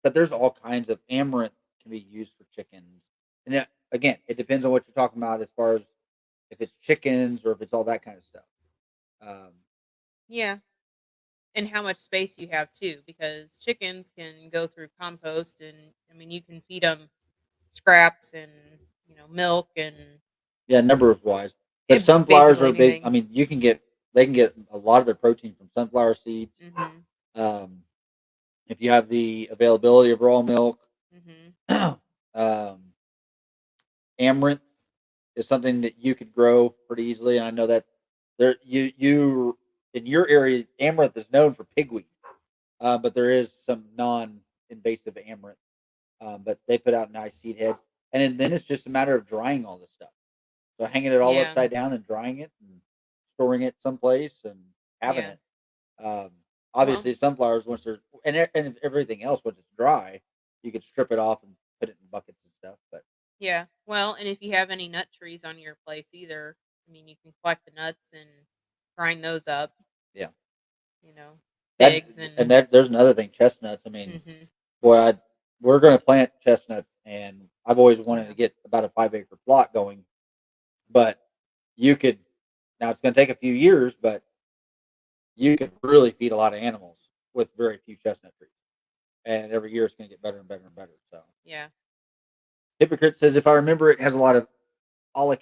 but there's all kinds of amaranth can be used for chickens, and again, it depends on what you're talking about as far as if it's chickens or if it's all that kind of stuff. Um, Yeah. And how much space you have too, because chickens can go through compost, and I mean you can feed them scraps and milk and yeah, number of wise, but sunflowers basically are big. I anything. mean, they can get a lot of their protein from sunflower seeds. Mhm. Um, if you have the availability of raw milk, Mhm. um, amaranth is something that you could grow pretty easily. And I know that you in your area, amaranth is known for pigweed, but there is some non-invasive amaranth. But they put out nice seed heads, and then it's just a matter of drying all this stuff. So hanging it all Yeah. upside down and drying it and storing it someplace and having Yeah. it. Well, Obviously, sunflowers once they're and everything else once it's dry, you could strip it off and put it in buckets and stuff. But yeah. Well, and if you have any nut trees on your place either, I mean, you can collect the nuts and grind those up, yeah, you know, that figs and and that there's another thing, chestnuts. I mean, mhm. boy, we're going to plant chestnuts, and I've always wanted to Yeah. get about a 5 acre plot going. But you could now it's going to take a few years, but you could really feed a lot of animals with very few chestnut trees, and every year it's going to get better and better and better. So, Yeah. Hypocrite says if I remember, it has a lot of oleic.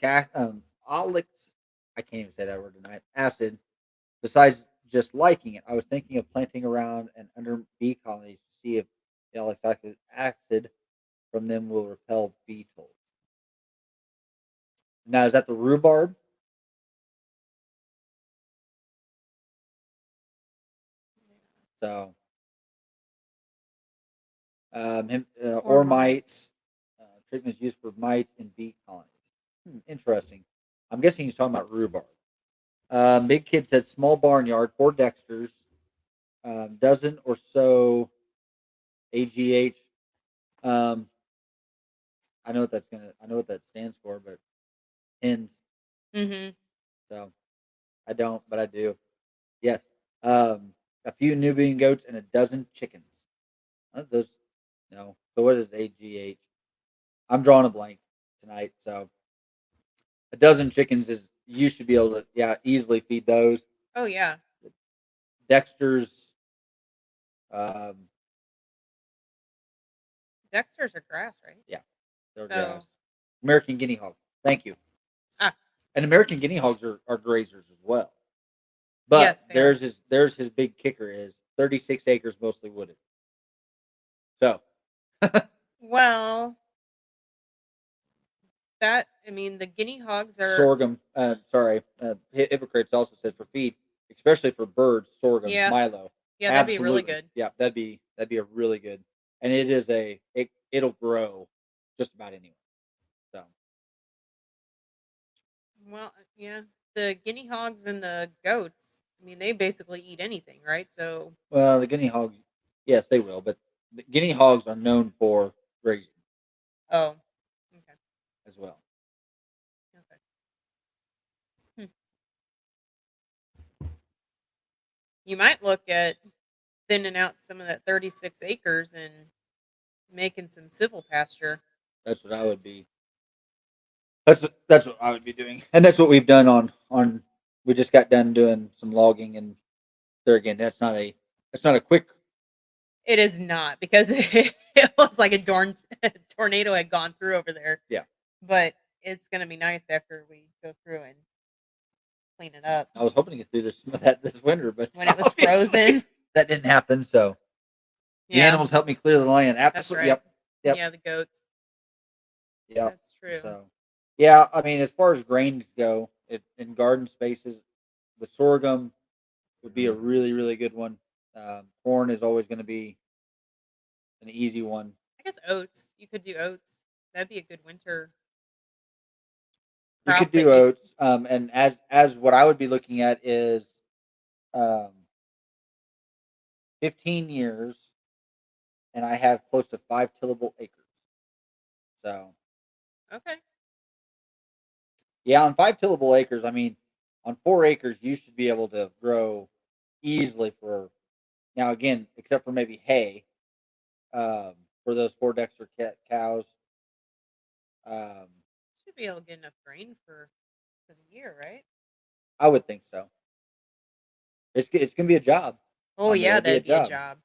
I can't even say that word tonight. Acid. Besides just liking it, I was thinking of planting around and under bee colonies to see if the oleic acid from them will repel beetles. Now, is that the rhubarb? So, Or or mites. mites. Treatments used for mites in bee colonies. Interesting. I'm guessing he's talking about rhubarb. Big Kid said small barnyard, 4 Dexters, dozen or so AGH. Um, I know what that's gonna. I know what that stands for, but hens. Mhm. So I don't, but I do. Yes. A few Nubian goats and a dozen chickens. Those. No. So what is AGH? I'm drawing a blank tonight. So a dozen chickens is you should be able to easily feed those. Oh, yeah. Dexter's. Um, Dexter's are grass, right? yeah, they're So grass. American guinea hog. Thank you. ah, And American guinea hogs are grazers as well. But yes, they are. there's his big kicker is 36 acres mostly wooded. So Well, I mean, the guinea hogs are sorghum. Sorry, hypocrites also said for feed, especially for birds, sorghum, yeah. Milo. Yeah, that'd be really Absolutely, good. yeah, that'd be a really good, and it is it'll grow just about anywhere. So Well, yeah. The guinea hogs and the goats, I mean, they basically eat anything, right? So well, the guinea hogs, yes, they will, but the guinea hogs are known for grazing oh, okay. as well. Okay. Hmm. You might look at thinning out some of that 36 acres and making some civil pasture. That's what I would be. That's what I would be doing, and that's what we've done on. We just got done doing some logging, and there again, that's not a quick. It is not because it looks like tornado had gone through over there. Yeah, But it's gonna be nice after we go through and clean it up. I was hoping to get through some of that this winter, but When it was obviously frozen. that didn't happen. So the Yeah, animals helped me clear the land. that's Absolutely. right. Yep. Yep. Yeah, the goats. Yep. That's true. So yeah, I mean, as far as grains go, in garden spaces, the sorghum would be a really really good one. Corn is always going to be an easy one. I guess oats. You could do oats. That'd be a good winter You could crop that do you oats, and as what I would be looking at is um, 15 years, and I have close to 5 tillable acres. So okay. yeah, on 5 tillable acres, I mean, on 4 acres, you should be able to grow easily for now. Again, except for maybe hay, for those 4 Dexter cows. Um, Should be able to get enough grain for the year, right? I would think so. It's gonna be a job. Oh I mean, yeah, it'd be a that'd be a job. job.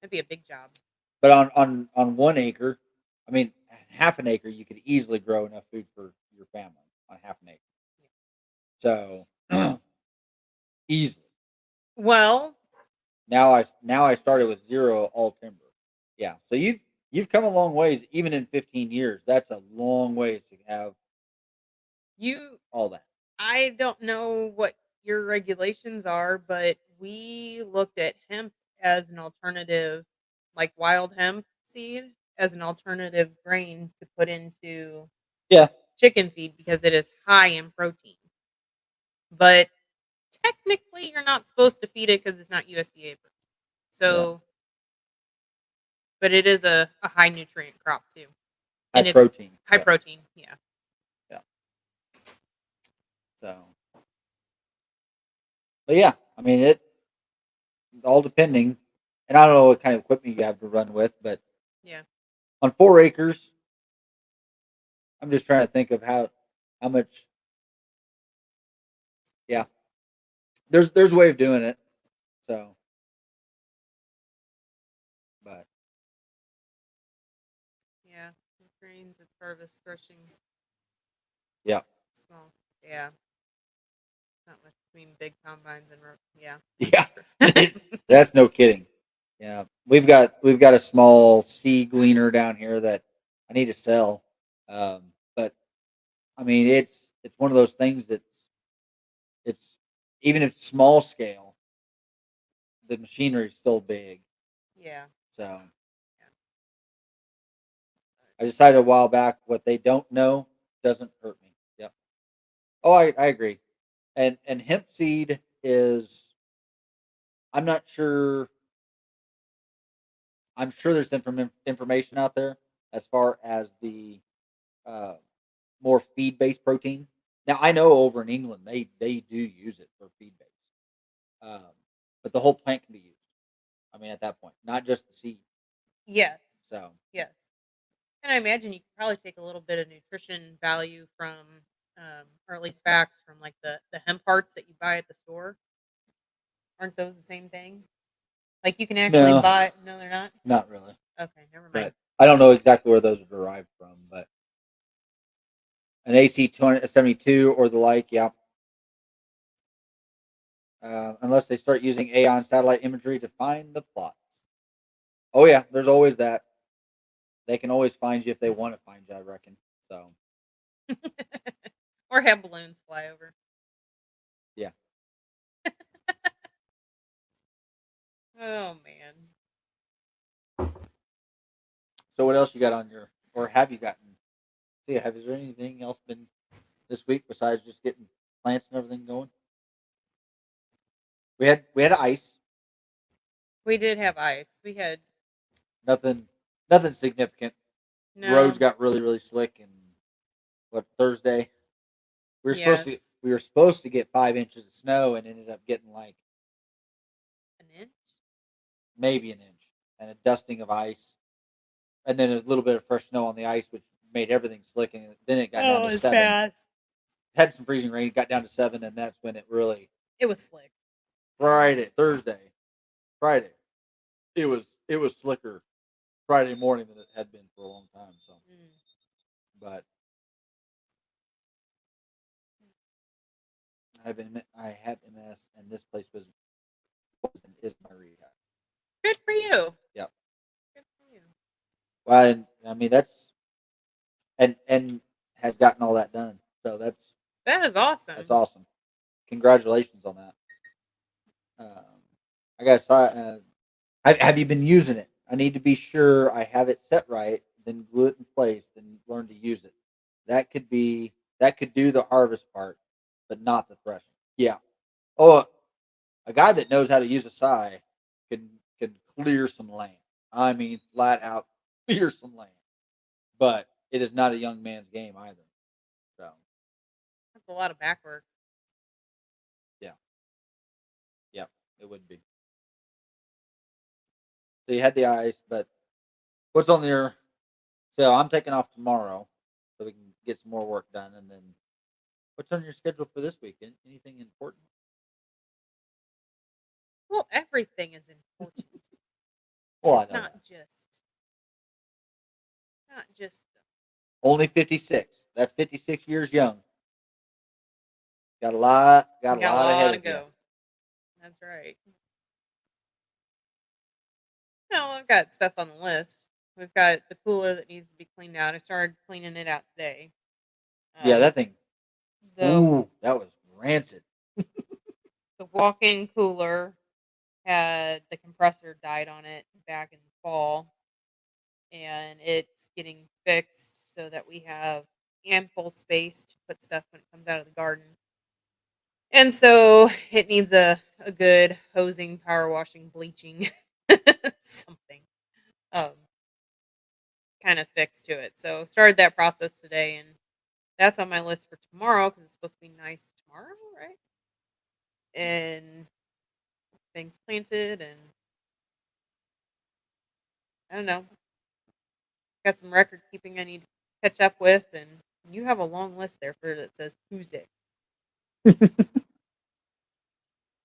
That'd be a big job. But on 1 acre, I mean, half an acre, you could easily grow enough food for your family on half an acre. So easily. Well, Now I started with zero all timber. Yeah. So you've come a long ways, even in 15 years. That's a long ways to have you all that. I don't know what your regulations are, but we looked at hemp as an alternative, like wild hemp seed, as an alternative grain to put into Yeah. chicken feed because it is high in protein. But technically, you're not supposed to feed it because it's not USDA approved. Yeah. So, but it is a high nutrient crop too, High and it's protein. high Yeah. protein. Yeah. Yeah. So, but yeah, I mean it all depending, and I don't know what kind of equipment you have to run with, but Yeah. on 4 acres, I'm just trying to think of how much. Yeah, there's a way of doing it. So, but Yeah. Grains, it's harvest, threshing, yeah, small. Yeah. Not much between big combines and yeah, yeah, that's true. that's no kidding. Yeah, we've got a small sea gleaner down here that I need to sell, but I mean it's one of those things that's it's even if small scale, the machinery is still big. Yeah. So Yeah. I decided a while back what they don't know doesn't hurt me. Yep. Oh, I agree. And hemp seed is, I'm not sure. I'm sure there's information out there as far as the uh, more feed based protein. Now I know over in England they do use it for feed based, but the whole plant can be used. I mean, at that point, not just the seed. Yes. So Yes. And I imagine you could probably take a little bit of nutrition value from, or at least facts from like the hemp hearts that you buy at the store. Aren't those the same thing? Like you can actually no, buy. No, they're not. not really. Okay, never mind. But I don't know exactly where those are derived from. But an AC 72 or the like, yeah. Unless they start using AI satellite imagery to find the plots. Oh yeah, there's always that. They can always find you if they want to find you, I reckon. So Or have balloons fly over. yeah. Oh man. So what else you got on your, or have you gotten? See, is there anything else been this week besides just getting plants and everything going? We had ice. We did have ice. We had Nothing nothing significant. Roads no. got really slick, and what, Thursday Yes. we were supposed to get 5 inches of snow and ended up getting like An inch. maybe an inch and a dusting of ice, and then a little bit of fresh snow on the ice, which made everything slick. And then it got down Oh, to it's 7. bad. Had some freezing rain, got down to 7, and that's when it really It was slick. Thursday, Friday. It was slicker Friday morning than it had been for a long time. So, Mm. but I had MS, and this place is my rehab. Good for you. Yep. Good for you. Well, and, I mean that's and has gotten all that done. So That is that's awesome. awesome. Congratulations on that. I got have you been using it? I need to be sure I have it set right, then glue it in place, then learn to use it. That could do the harvest part, but not the threshing. Yeah. Oh, a guy that knows how to use a scythe can clear some land. I mean, flat out clear some land. But it is not a young man's game either. So That's a lot of back work. yeah, yeah, it would be. So you had the ice, but what's on your? So I'm taking off tomorrow, so we can get some more work done, and then what's on your schedule for this weekend? Anything important? Well, everything is important. Well, I It's know that. not just Only 56. That's 56 years young. Got a got a lot ahead lot to of you. go. That's right. No, I've got stuff on the list. We've got the cooler that needs to be cleaned out. I started cleaning it out today. Yeah, Um, that thing. the Ooh, that was rancid. the walk-in cooler had the compressor died on it back in the fall, and it's getting fixed so that we have ample space to put stuff when it comes out of the garden. And so it needs a good hosing, power washing, bleaching, something um, kind of fix to it. So started that process today, and that's on my list for tomorrow because it's supposed to be nice tomorrow, right? And things planted, and I don't know, got some record keeping I need to catch up with, and you have a long list there for that says Tuesday.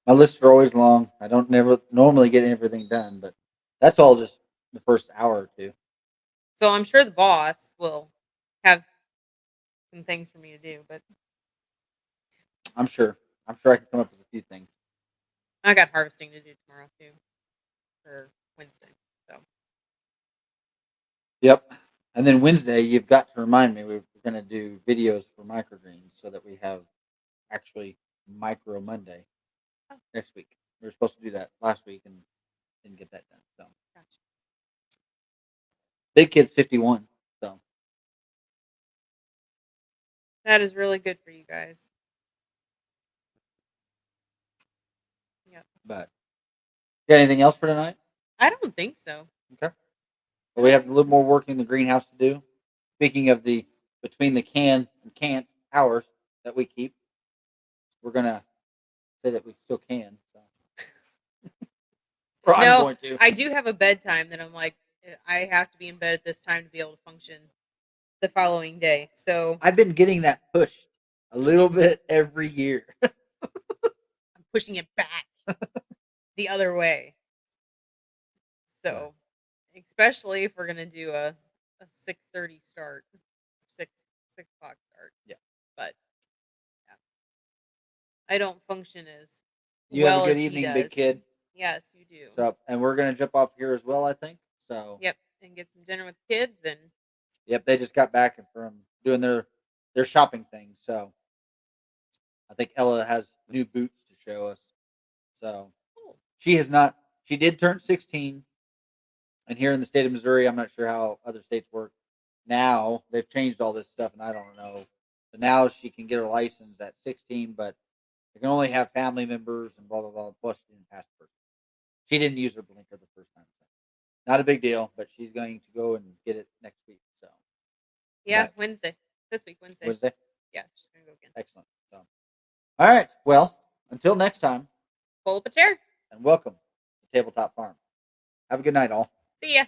My lists are always long. I don't never normally get everything done, but that's all just the first hour or two. So I'm sure the boss will have some things for me to do, but I'm sure. I'm sure I can come up with a few things. I got harvesting to do tomorrow too, or Wednesday. So Yep. And then Wednesday, you've got to remind me we're going to do videos for microgreens so that we have actually Micro Monday oh, next week. We were supposed to do that last week and didn't get that done. So Gotcha. big kid's 51. So That is really good for you guys. Yep. but got anything else for tonight? I don't think so. Okay. Well, we have a little more work in the greenhouse to do. Speaking of the between the can and can't hours that we keep, we're gonna say that we still can. So. Or I'm No, going to. I do have a bedtime that I'm like, I have to be in bed at this time to be able to function the following day. So I've been getting that pushed a little bit every year. I'm pushing it back the other way. So, especially if we're gonna do a 6:30 start, 6 o'clock start. Yeah. But yeah, I don't function as You have a well good as he evening, does. big kid. Yes, you do. So, and we're gonna jump off here as well, I think. So, Yep, and get some dinner with the kids and yep, they just got back from doing their shopping thing. So, I think Ella has new boots to show us. So, oh, she has not. She did turn 16, and here in the state of Missouri, I'm not sure how other states work. Now they've changed all this stuff, and I don't know. So now she can get her license at 16, but they can only have family members and blah blah blah. Plus, she didn't pass the first. She didn't use her blinker the first time. So not a big deal, but she's going to go and get it next week. So yeah, but Wednesday. This week, Wednesday. Wednesday. Yeah, she's gonna go again. Excellent. So, all right. Well, until next time, Pull up a chair. and welcome to Tabletop Farm. Have a good night, all. See ya.